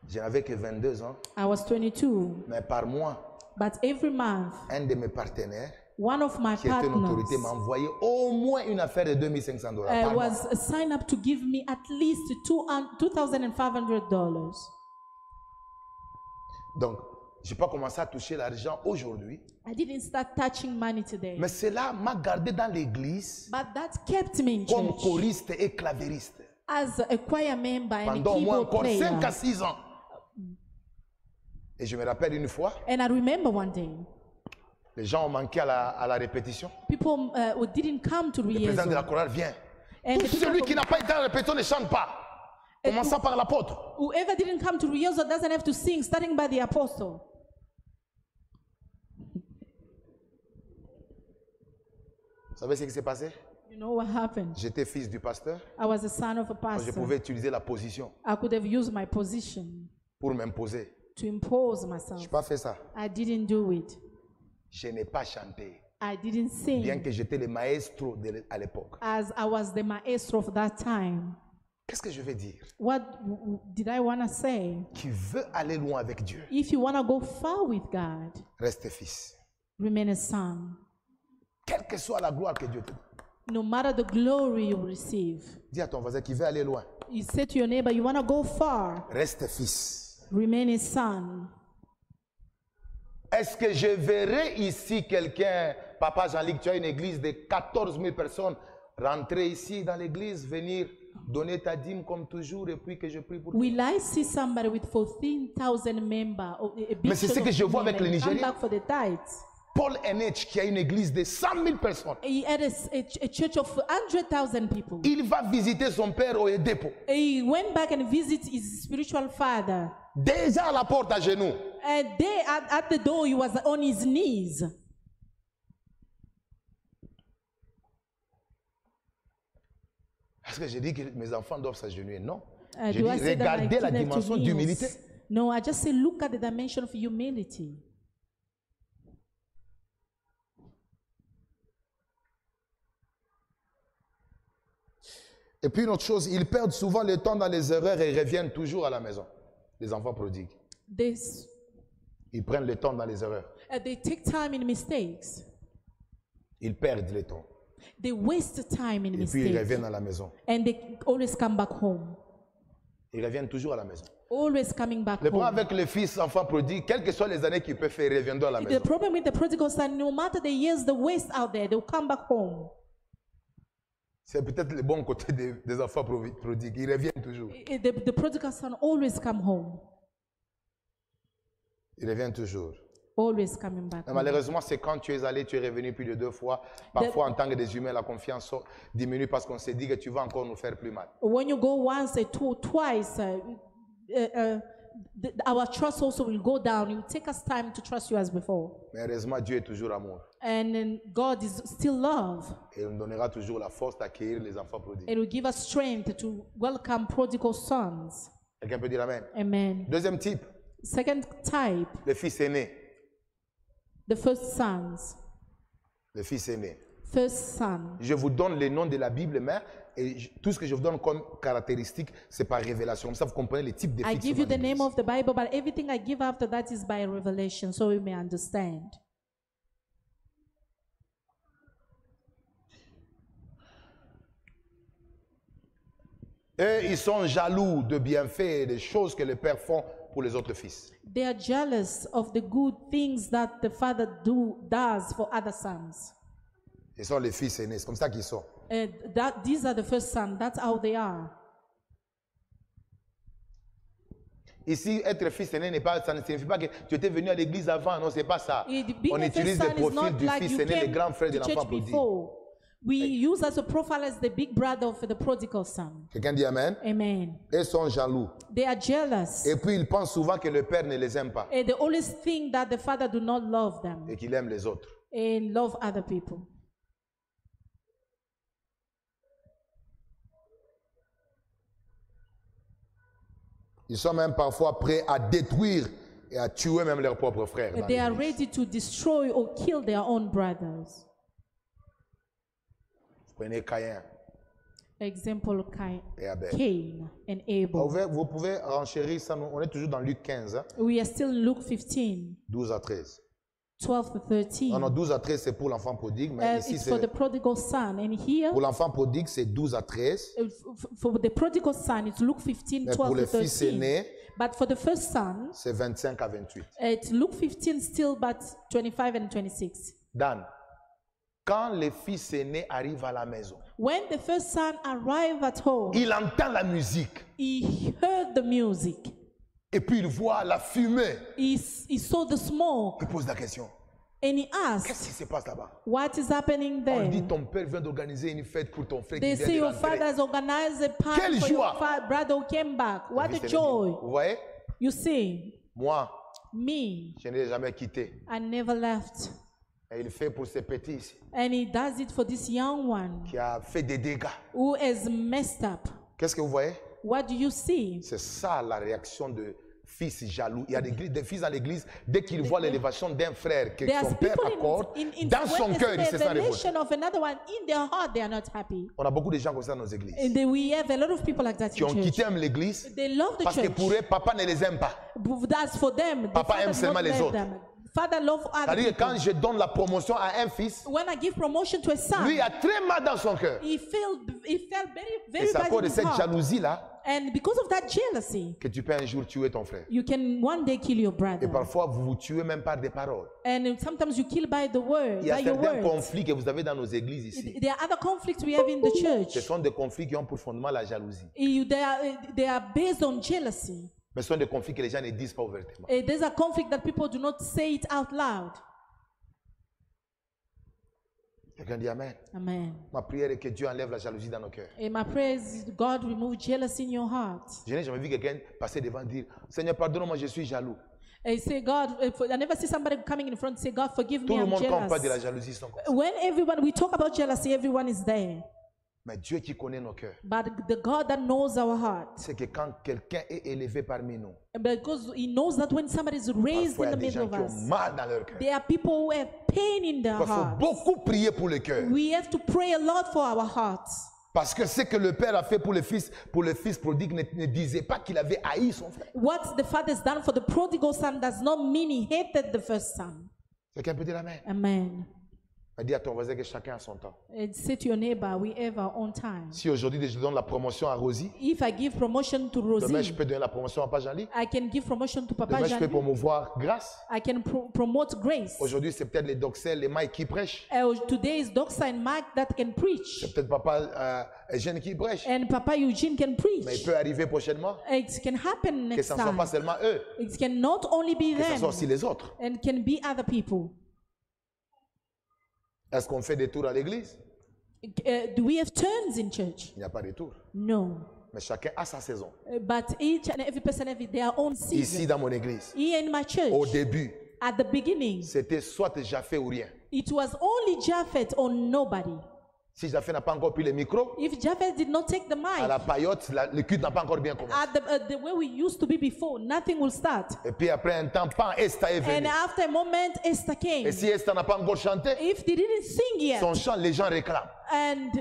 je n'avais que 22 ans, I was 22. mais par mois, But every month, un de mes partenaires, one of my qui était une partners autorité, m'a envoyé au moins une affaire de $2,500 par mois. was signed up to give me at least $2,500. Donc, je n'ai pas commencé à toucher l'argent aujourd'hui, I didn't start touching money today. mais cela m'a gardé dans l'église But that kept me in comme church choriste et clavieriste as a choir member and a pendant au moins keyboard encore 5 à player. 6 ans. Et je me rappelle une fois, And I remember one day, les gens ont manqué à la répétition. people who didn't come to Le président de la rehearsal. chorale vient. And Tout the people celui from- qui n'a pas été à la répétition ne chante pas. Commençant par l'apôtre. Whoever didn't come to rehearsal doesn't have to sing, starting by the apostle. Vous savez ce qui s'est passé? You know what happened? J'étais fils du pasteur. I was the son of a Je pastor. pouvais utiliser la position I could have used my position pour m'imposer. to impose Je myself. n'ai pas fait ça. I didn't do it. Je n'ai pas chanté. I didn't Bien sing que j'étais le maestro à l'époque. as I was the maestro of that time. Qu'est-ce que je veux dire? What did I want to say? Qui veut aller loin avec Dieu, If you want to go far with God, reste fils. remain a son. Quelle que soit la gloire que Dieu te donne. No matter the glory you receive. Dis à ton voisin qui veut aller loin, You say to your neighbor, you want to go far, reste fils. remain a son. Est-ce que je verrai ici quelqu'un, Papa Jean-Luc, tu as une église de 14 000 personnes, rentrer ici dans l'église, venir donner ta dîme comme toujours et puis que je prie pour toi? Will I see somebody with 14,000 members? Or a big Mais c'est ce church que of je vois men avec les and come Nigériens. back for the tithes. Paul Enech, qui a une église de 100 000 personnes, He had a church of 100,000 people. il va visiter son père au dépôt. He went back and visited his spiritual father. Déjà à la porte à genoux. And there at the door, he was on his knees. Est-ce que j'ai dit que mes enfants doivent s'agenouiller? Non. Uh, J'ai do dit, I say that my regardez la children dimension to d'humilité. kneels? No, I just say look at the dimension of humility. Et puis une autre chose, ils perdent souvent le temps dans les erreurs et reviennent toujours à la maison. Les enfants prodigues. Ils prennent le temps dans les erreurs. They take time in mistakes. Ils perdent le temps. They waste time in Et puis ils mistakes. reviennent à la maison. And they always come back home. Ils reviennent toujours à la maison. Always coming back Le problème home. avec les fils enfants prodigues, quelles que soient les années qu'ils peuvent faire, ils reviennent à la The maison. problem with the prodigal son, no matter the years they waste out there, they'll come back home. C'est peut-être le bon côté des enfants prodigues. Ils reviennent toujours. The prodigal son always come home. Ils reviennent toujours. Always coming back Mais home. malheureusement, c'est quand tu es allé, tu es revenu plus de 2 fois. Parfois, en tant que des humains, la confiance diminue parce qu'on s'est dit que tu vas encore nous faire plus mal. When you go once or twice, our trust also will go down. It will take us time to trust you as before. Mais heureusement, Dieu est toujours amour. And then God is still love. Et il nous donnera toujours la force d'accueillir les enfants prodigues. It will give us strength to welcome prodigal sons. Quelqu'un peut dire Amen. Amen. Deuxième type, Second type, le fils aîné. the first sons. Le fils aîné. First son. Je vous donne les noms de la Bible, mais tout ce que je vous donne comme caractéristique, c'est par révélation. Comme ça, vous comprenez les types de I fils. give you the name of the Bible, but everything I give after that is by revelation, so we may understand. Eux, ils sont jaloux de bienfaits et des choses que les pères font pour les autres fils. They are jealous of the good things that the father does for other sons. Ils sont les fils aînés. C'est comme ça qu'ils sont. These are the first sons. That's how they are. Ici, être fils aîné n'est pas, ça ne signifie pas que tu étais venu à l'église avant. Non, c'est pas ça. Being On a first utilise le son is profil not du like fils you aîné, le came grand frère de to l'enfant church prodigue. before. We use as a profile as the big brother of the prodigal son. Quelqu'un dit Amen. Amen. Ils sont jaloux. They are jealous. Et puis, ils pensent souvent que le père ne les aime pas And they always think that the father do not love them et qu'il aime les autres. and love other people. Ils sont même parfois prêts à détruire et à tuer même leurs propres frères. dans They are l'église. ready to destroy or kill their own brothers. Prenez Caïn Example, et Abel. Cain and Abel. Vous pouvez renchérir ça. On est toujours dans Luc 15, hein, We are still in Luke 15, 12 à 13. 12 to 13. Non, 12 à 13, c'est pour l'enfant prodigue, mais ici, It's for the c'est prodigal son. And here, pour l'enfant prodigue, c'est 12 à 13. for the prodigal son, it's Luke 15, Mais pour 12 le to fils 13. aîné, But for the first son, c'est 25 à 28. it's Luke 15 still, but 25 and 26. Dan, quand le fils aîné arrive à la maison, When the first son arrived at home, il entend la musique he heard the music. et puis il voit la fumée. He saw the smoke, Il pose la question, and he asked, qu'est-ce qui se passe là-bas? what is happening On lui dit, there? ton père vient d'organiser une fête pour ton frère They qui say vient de your father rentrer. has organized a party Quelle for joie! your brother who came back. What Le a fils aîné dit, joy. vous voyez, You see, moi, me, je n'ai jamais quitté. I never left. Et il fait pour ces petits ici, And he does it for this young one qui a fait des dégâts. who has messed up. Qu'est-ce que vous voyez? What do you see? C'est ça la réaction de fils jaloux. Il y a des fils dans l'église, dès qu'ils voient l'élévation d'un frère que There's son père people accorde, in dans son when cœur, il there's se a sent révolté. revelation of another one, in their heart they are not happy. On a beaucoup de gens comme ça dans nos églises, And we have a lot of people like that qui in ont church. quitté l'église They love the parce que church. pour eux, papa ne les aime pas. But that's for them. The Papa father aime does seulement not les love autres. them. Father love other C'est-à-dire que people. quand je donne la promotion à un fils, When I give promotion to a son, lui a très mal dans son cœur. he felt very, Et very c'est à bad cause in de his cette heart. jalousie-là And because of that jealousy, que tu peux un jour tuer ton frère. you can one day kill your Et brother. parfois, vous vous tuez même par des paroles. And sometimes you kill by the word, Il y a by your certains words. conflits que vous avez dans nos églises ici. There are other conflicts we have in the Ce church. sont des conflits qui ont pour fondement la jalousie. They are based on jealousy. Mais ce sont des conflits que les gens ne disent pas ouvertement. There's a conflict that people do not say it out loud. Quelqu'un dit Amen. Amen. Ma prière est que Dieu enlève la jalousie dans nos cœurs. And my prayer is God remove jealousy in your heart. Je n'ai jamais vu quelqu'un passer devant et dire Seigneur, pardonne-moi, je suis jaloux. And say, God, I never see somebody coming in front and say, God, forgive Tout me, le I'm monde, quand on parle de la jealous. jalousie, sont comme ça. When we talk about jealousy, everyone is there. Mais Dieu qui connaît nos cœurs, But the God that knows our heart, c'est que quand quelqu'un est élevé parmi nous, because He knows that when somebody is raised parfois il y in a the des middle gens of qui ont us, mal dans leur cœur. there are people who have pain in their Il faut hearts. beaucoup prier pour le cœur. We have to pray a lot for our hearts. Parce que ce que le père a fait pour le fils prodigue ne disait pas qu'il avait haï son frère. What the father has done for the prodigal son does not mean he hated the first son. Quelqu'un peut dire Amen. Amen. Dis à ton voisin que chacun a son temps. And say to your neighbor, we have our own time. Si aujourd'hui je donne la promotion à Rosie, If I give promotion to demain je Rosie, peux donner la promotion à Papa Jean-Ly. I can give promotion to Papa Demain je peux Jean. promouvoir Grâce. I can promote grace. Aujourd'hui c'est peut-être les Doxel, les Mike qui prêchent. Today is Doxa and Mike that can preach. C'est peut-être Papa Eugène qui prêche. And Papa Eugene can Mais il preach. peut arriver prochainement It can happen que next ce ne soit pas time. seulement eux, It can not only be que ce soit them, aussi les autres. and can be other people. Est-ce qu'on fait des tours à l'église? Do we have turns in church? Il n'y a pas de tour. No. Mais chacun a sa saison. But each and every person have their own Ici season. dans mon église, Here in my au church, début, at the beginning, c'était soit Japheth ou rien. it was only Japheth or nobody. Si Japheth n'a pas encore pris le micro, If Japheth did not take the à mic, la paillote, le culte n'a pas encore bien commencé. at the way we used to be before, nothing will start. Et puis après un temps, pan, Esther est And venue. after a moment, Esther came. Et si Esther n'a pas encore chanté, If they didn't sing yet, son chant, les gens réclament. and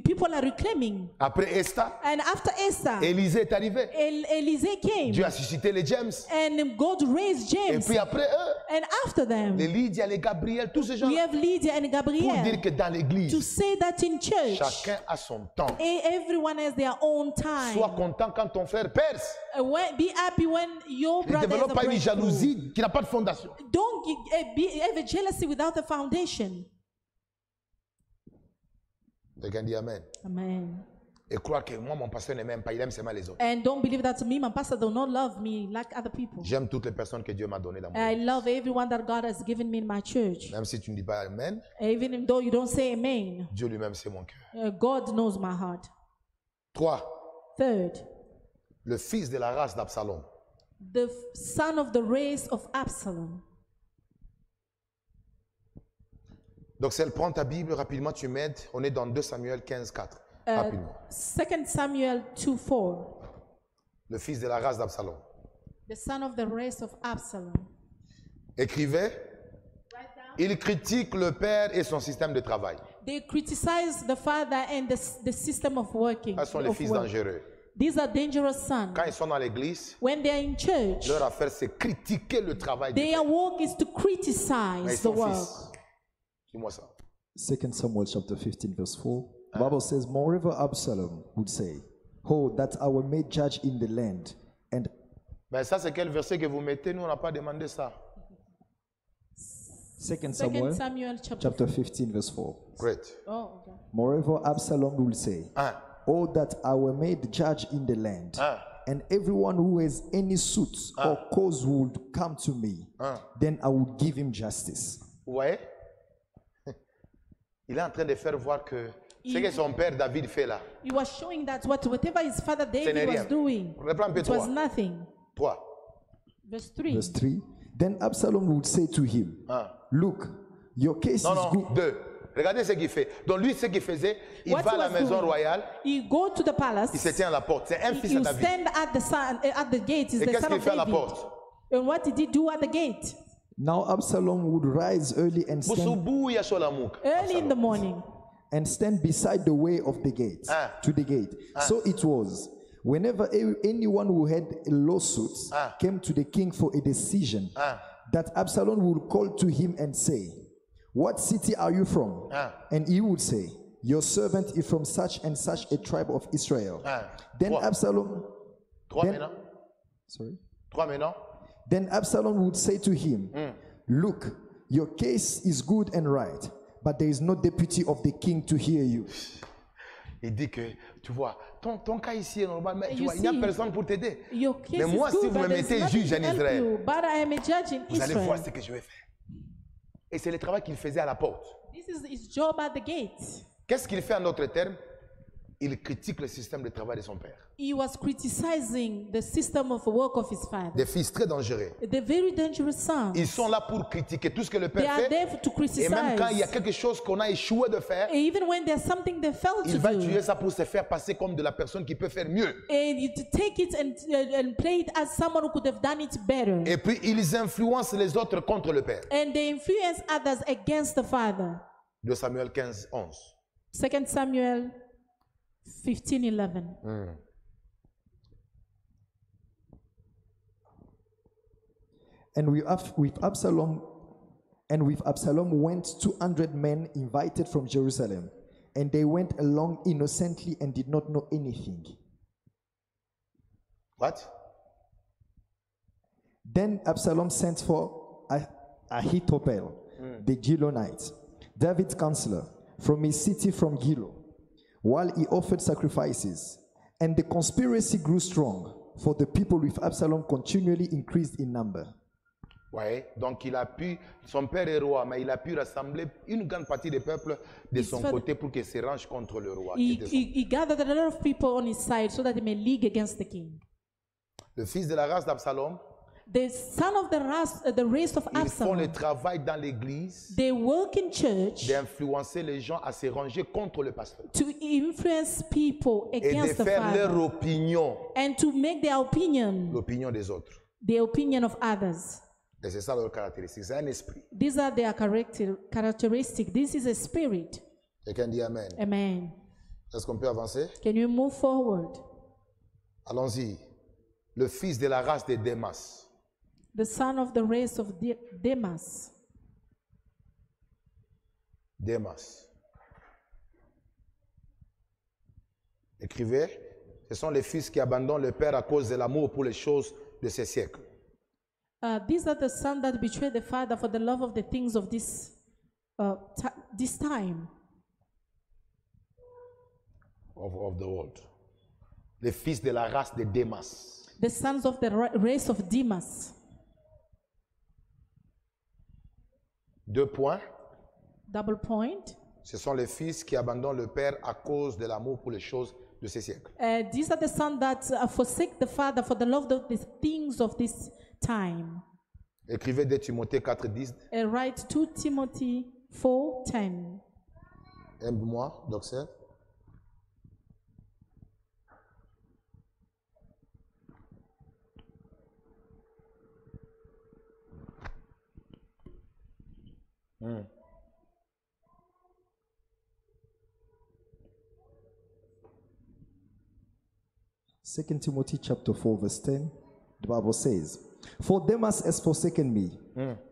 people are reclaiming. Après Esther, And after Esther, Élisée est arrivé. Élisée came. Dieu a suscité les James. And God raised Et James. puis après eux, And after them, les Lydia, les Gabriel, tous ces gens. we have Lydia and Pour Gabriel. dire que dans To l'église, say that in church, chacun a son temps. everyone has their own Sois time. content quand ton frère perce. Be happy when your Ne brother has a développe pas une breakthrough. jalousie qui n'a pas de fondation. Don't have a jealousy without a foundation. Quelqu'un dit Amen. Amen. Et croire que moi, mon pasteur ne m'aime pas, il aime seulement les autres. And don't believe that me, my pastor, do not love me like other people. J'aime toutes les personnes que Dieu m'a données dans mon I vie. love everyone that God has given me in my church. Même si tu ne dis pas Amen, Even though you don't say amen, Dieu lui-même sait mon cœur. God knows my heart. 3. Third, Le fils de la race d'Absalom. the son of the race of Absalom. Donc, si elle prend ta Bible, rapidement, tu m'aides. On est dans 2 Samuel 15, 4. Rapidement. 2 Samuel 2:4. Le fils de la race d'Absalom. The son of the race of Absalom. Écrivez. Il critique le père et son système de travail. They criticize the father and the system of working. Ce sont les of fils work. dangereux. These are dangerous sons. Quand ils sont dans l'église, When they are in church, leur affaire c'est critiquer le travail du their Père. work is to Mais ils criticize the sont work. fils. Dis-moi ça. 2 Samuel chapter 15 verse 4. The Bible says, moreover Absalom would say, oh, that I were made judge in the land. And Ben ça c'est quel verset que vous mettez? Nous on n'a pas demandé ça. 2 Second Samuel Samuel chapter 15 verse 4. Great. Oh, okay. Moreover Absalom will say, Hein? oh, that I were made judge in the land. Hein? And everyone who has any suit or cause would come to me. Hein? Then I would give him justice. Vous voyez? Il est en train de faire voir que ce que son père David fait là, He was showing that whatever his father ce n'est David rien. was doing, Reprends un peu it was 3. nothing. 3. Verse 3. Verse 3. Then Absalom would say to him, Hein? look, your case Non, is non, good. 2. Regardez ce qu'il fait. Donc lui, ce qu'il faisait, il What va he à la was maison doing, royale, he go to the palace, il se tient à la porte. C'est un fils de you David. stand at the gate, is Et the qu'est-ce son qu'il of fait à la David. porte? And what did he do at the gate? Now Absalom would rise early and Boussoubou Yasholamouk. Early in the morning. stand beside the way of the gate, to the gate. So it was, whenever anyone who had a lawsuit came to the king for a decision, that Absalom would call to him and say, what city are you from? And he would say, your servant is from such and such a tribe of Israel. Then Trois. Absalom, 3 Then- maintenant. sorry. 3 maintenant. Then Absalom would say to him, look, your case is good and right, but there is no deputy of the king to hear you. Il dit que, tu vois, ton cas ici est normal, mais tu You vois, il n'y a see, personne pour t'aider. Your case Mais moi, is si good, vous me but there's mettez nothing juge en to help Israël, you. But I am a judge in vous allez voir Israel. ce que je vais faire. Et c'est le travail qu'il faisait à la porte. This is his job at the gate. Qu'est-ce qu'il fait en d'autres termes? Il critique le système de travail de son père. He was criticizing the system of work of his father. Des fils très dangereux. The very dangerous sons. Ils sont là pour critiquer tout ce que le They père are fait. there to Et même quand il y a criticize. quelque chose qu'on a échoué de faire, Even when there's something they failed il to va do. tuer ça pour se faire passer comme de la personne qui peut faire mieux. And you to take it and play it as someone who could have done it better. Et puis ils influencent les autres contre le père. And they influence others against the father. 2 Samuel 15, 11. 2 Samuel 15:11. And with Absalom went 200 men invited from Jerusalem, and they went along innocently and did not know anything. What? Then Absalom sent for Ahithophel, the Gilonite, David's counselor, from his city from Gilo, while he offered sacrifices. And the conspiracy grew strong, for the people with Absalom continually increased in number. Ouais, donc il a pu, son père est roi, mais il a pu rassembler une grande partie des peuples de son father- côté pour qu'il se range contre le roi. He, qui était son- he, he gathered a lot of people on his side so that he may league against the king. Le fils de la race d'Absalom, The son of the race of ils font le Absalom, travail dans l'église they work in church d'influencer les gens à se ranger contre le pasteur to influence people et de against the faire leur father opinion, and to make their opinion l'opinion des autres. the opinion of others. Et c'est ça leur caractéristique, c'est un esprit. These are their characteristics. This is a spirit. Quelqu'un dit Amen. Amen. Est-ce qu'on peut avancer? Can you move forward? Allons-y. Le fils de la race de Démas. The son of the race of Demas. Démas. Écrivez, ce sont les fils qui abandonnent le père à cause de l'amour pour les choses de ce siècle. These are the sons that betray the father for the love of the things of this time. Of the world. Les fils de la race de Démas. The sons of the race of Demas. 2 points. Double point. Ce sont les fils qui abandonnent le père à cause de l'amour pour les choses de ce siècle. These are the sons that forsake the father for the love of the things of this time. Écrivez 2 Timothée 4, 10. Write 2 Timothy 4:10. Aime-moi, docteur. 2 Timothy chapter 4 verse 10, the Bible says, "For Demas has forsaken me,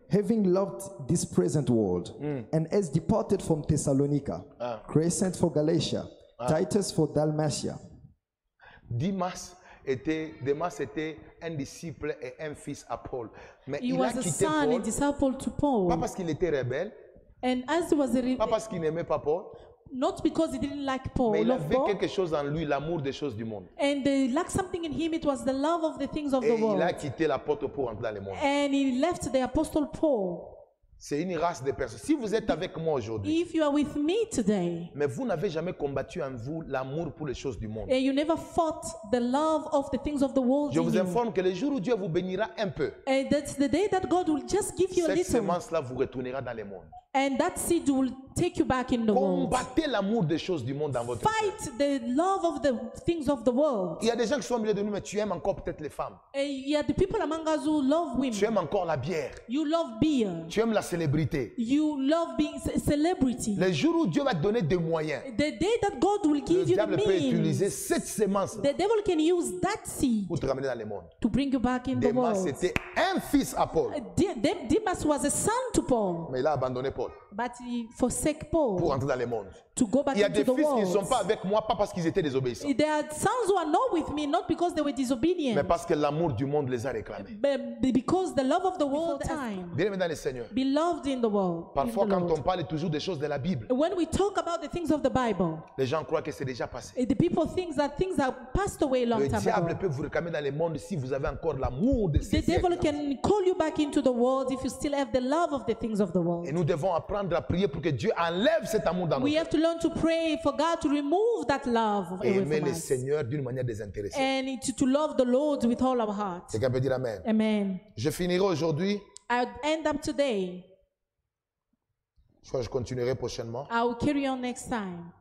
having loved this present world, and has departed from Thessalonica, Crescent for Galatia, Titus for Dalmatia." Demas était un disciple et un fils à Paul. Mais He il a was a quitté son Paul, and disciple to pas Paul. parce qu'il était rebelle, And as he was pas parce qu'il n'aimait pas Paul, not because he didn't like Paul, mais il love avait Paul, quelque chose en lui, l'amour des choses du monde. and they lacked something in him. It was the love of the things of Et the il a world. quitté l'apôtre pour entrer dans le monde. And he left the apostle Paul. C'est une race de personnes. Si vous êtes avec moi aujourd'hui, If you are with me today, mais vous n'avez jamais combattu en vous l'amour pour les choses du monde, and you never fought the love of the things of the world je in vous you, informe que le jour où Dieu vous bénira un peu, and that's the day that God will just give you a cette little, semence-là vous retournera dans le monde. and that seed will take you back in the world. Combattez l'amour des choses du monde dans votre cœur. Fight the love of the things of the world. Il y a des gens qui sont au milieu de nous, mais tu aimes encore peut-être les femmes. And you are the people among us who love Tu women. aimes encore la bière. You love beer. Tu aimes la célébrité. You love being a celebrity. Le jour où Dieu va te donner des moyens, The day that God will le give you the diable peut utiliser means, cette semence the devil can use that seed pour te ramener dans le monde. to bring you back in the Démas, world. c'était un fils à Paul, Demas was a son to Paul, mais il a abandonné Paul but he forsake pour Paul entrer dans le monde. to go back Il y a into des the fils qui ne sont world. pas avec moi, pas parce qu'ils étaient désobéissants, There are sons who are not with me, not because they were mais disobedient, parce que l'amour du monde les a réclamés. but because the love of the world time. Bien-aimés dans le Seigneur, Beloved in the world. parfois in the quand Lord. on parle toujours des choses de la Bible, When we talk about the things of the Bible, les gens croient que c'est déjà passé. the people think that things are passed away a long Le time diable ago. peut vous réclamer dans le monde si vous avez encore l'amour de ces The devil siècles. can call you back into the world if you still have the love of the things of the world. Et nous devons apprendre à prier pour que Dieu enlève cet amour dans nos We cœurs. have to learn to pray for God to remove that love Et away aimer from le us. Seigneur d'une manière désintéressée. And to love the Lord with all our heart. Quelqu'un peut dire Amen. Amen. Je finirai aujourd'hui, I'll end up today. soit je continuerai prochainement, I will carry on next time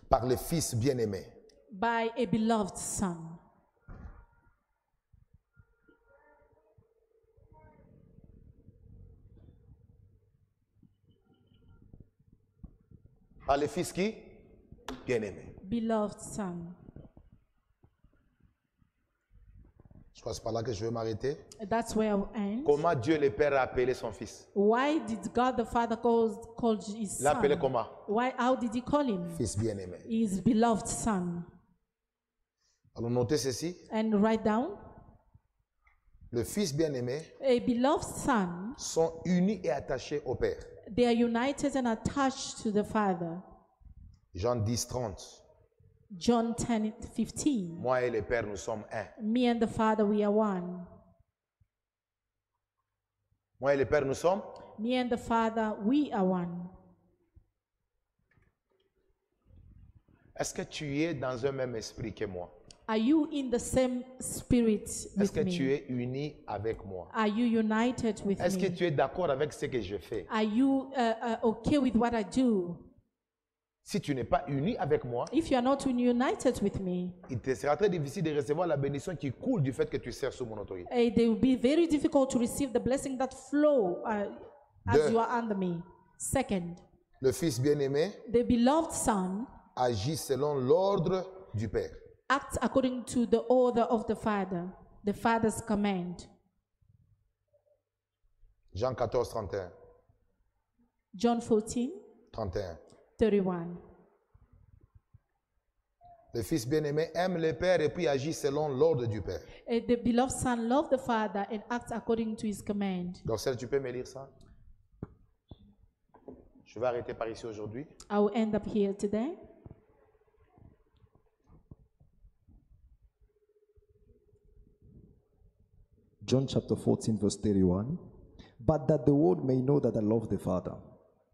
par le Fils bien-aimé. by a beloved son. Par le Fils qui? Bien-aimé. Beloved son. Je crois que c'est par là que je vais m'arrêter. That's where I'll end. Comment Dieu le Père a appelé son Fils? Why did God the Father call his Il l'a appelé son? comment? How did he call him? Fils bien-aimé. His beloved son. Alors notez ceci. And write down, Le Fils bien-aimé a beloved son, sont unis et attachés au Père. they are united and attached to the Father. Jean 10, 30. John 10:15. Moi et le Père, nous sommes un. Me and the Father, we are one. Moi et le Père, nous sommes. Me and the Father, we are one. Est-ce que tu es dans un même esprit que moi? Are you in the same spirit Est-ce with que tu me? es uni avec moi? Are you united with Est-ce que me? tu es d'accord avec ce que je fais? Are you okay with what I do? Si tu n'es pas uni avec moi, If you are not united with me, il te sera très difficile de recevoir la bénédiction qui coule du fait que tu sers sous mon autorité. it will be very difficult to receive the blessing that flow as Deux. you are under me. Second, Le Fils bien-aimé the beloved Son agit selon l'ordre du Père. acts according to the order of the Father's command. Jean 14, 31. John 14, 31. 31. Le Fils bien-aimé aime le Père et puis agit selon l'ordre du Père. The beloved Son loved the Father and acts according to his command. Donc, celle, tu peux me lire ça? Je vais arrêter par ici aujourd'hui. I will end up here today. John chapter 14, verse 31. But that the world may know that I love the Father,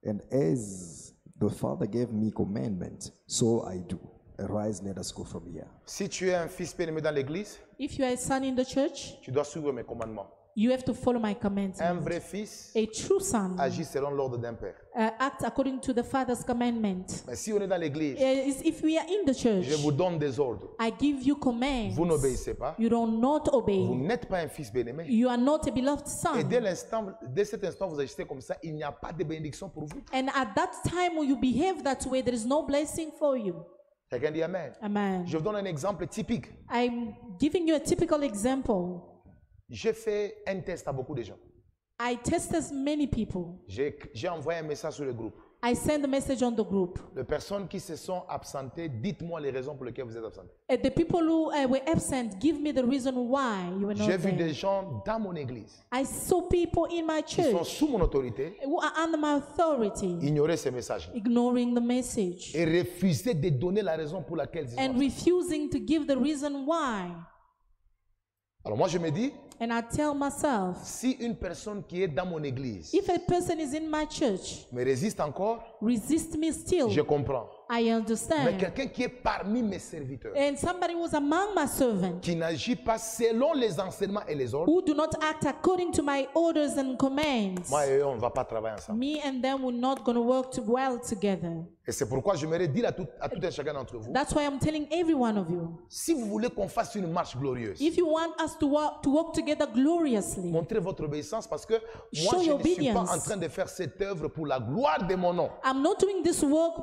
and as the Father gave me commandment, so I do. Arise, let us go from here. Si tu es un fils bien-aimé dans l'église, If you are a son in the church, tu dois suivre mes commandements. you have to follow my Un commandments. vrai fils A true son agit selon l'ordre d'un père. acts according to the Father's commandment. Mais si on est dans l'église, If we are in the church, je vous donne des ordres. I give you commands. Vous n'obéissez pas. You don't not Vous obey. n'êtes pas un fils bien-aimé. You are not a beloved Et son. dès cet instant, vous agissez comme ça, il n'y a pas de bénédiction pour vous. And at that time when you behave that way, there is no blessing for you. Quelqu'un dit Amen. Amen. Je vous donne un exemple typique. I'm giving you a typical example. J'ai fait un test à beaucoup de gens. I tested many people. J'ai envoyé un message sur le groupe. I sent a message on the group. Les personnes qui se sont absentées, dites-moi les raisons pour lesquelles vous êtes absentés. And the people who were absent, give me the reason why you were not J'ai vu there. des gens dans mon église I saw people in my qui sont church sous mon autorité who are under my authority, ignorer ces messages ignoring the message et refuser de donner la raison pour laquelle ils sont and absents. refusing to give the reason why. Alors moi je me dis, And I tell myself, si une personne qui est dans mon église if a person is in my church, me résiste encore, resist me still, je comprends. I Mais understand. quelqu'un qui est parmi mes serviteurs, And somebody who's among my servants, qui n'agit pas selon les enseignements et les ordres, who do not act according to my orders and commands, moi et eux, on ne va pas travailler ensemble. me and them will not going to work well together. Et c'est pourquoi j'aimerais dire à tout un chacun d'entre vous, That's why I'm telling every one of you, si vous voulez qu'on fasse une marche glorieuse, if you want us to walk together gloriously, montrez votre obéissance parce que moi, Show je your ne suis pas obedience. en train de faire cette œuvre pour la gloire de mon nom. I'm not doing this work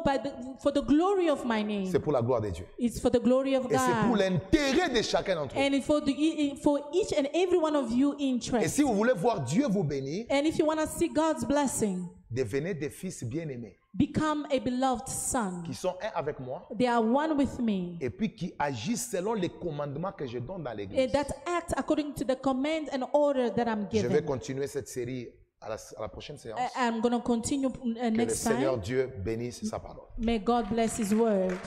for the glory of my name. C'est pour la gloire de Dieu. It's for the glory of Et c'est pour God. l'intérêt de chacun d'entre vous. And for each and every one of you Et interest. si vous voulez voir Dieu vous bénir, And if you want to see God's blessing, devenez des fils bien-aimés become a beloved son. qui sont un avec moi They are one with me. et puis qui agissent selon les commandements que je donne dans And l'église. that act according to the command and order that I'm Je vais given. continuer cette série à la prochaine séance. I'm going to continue Que le next Seigneur time. Dieu bénisse sa parole. May God bless His word.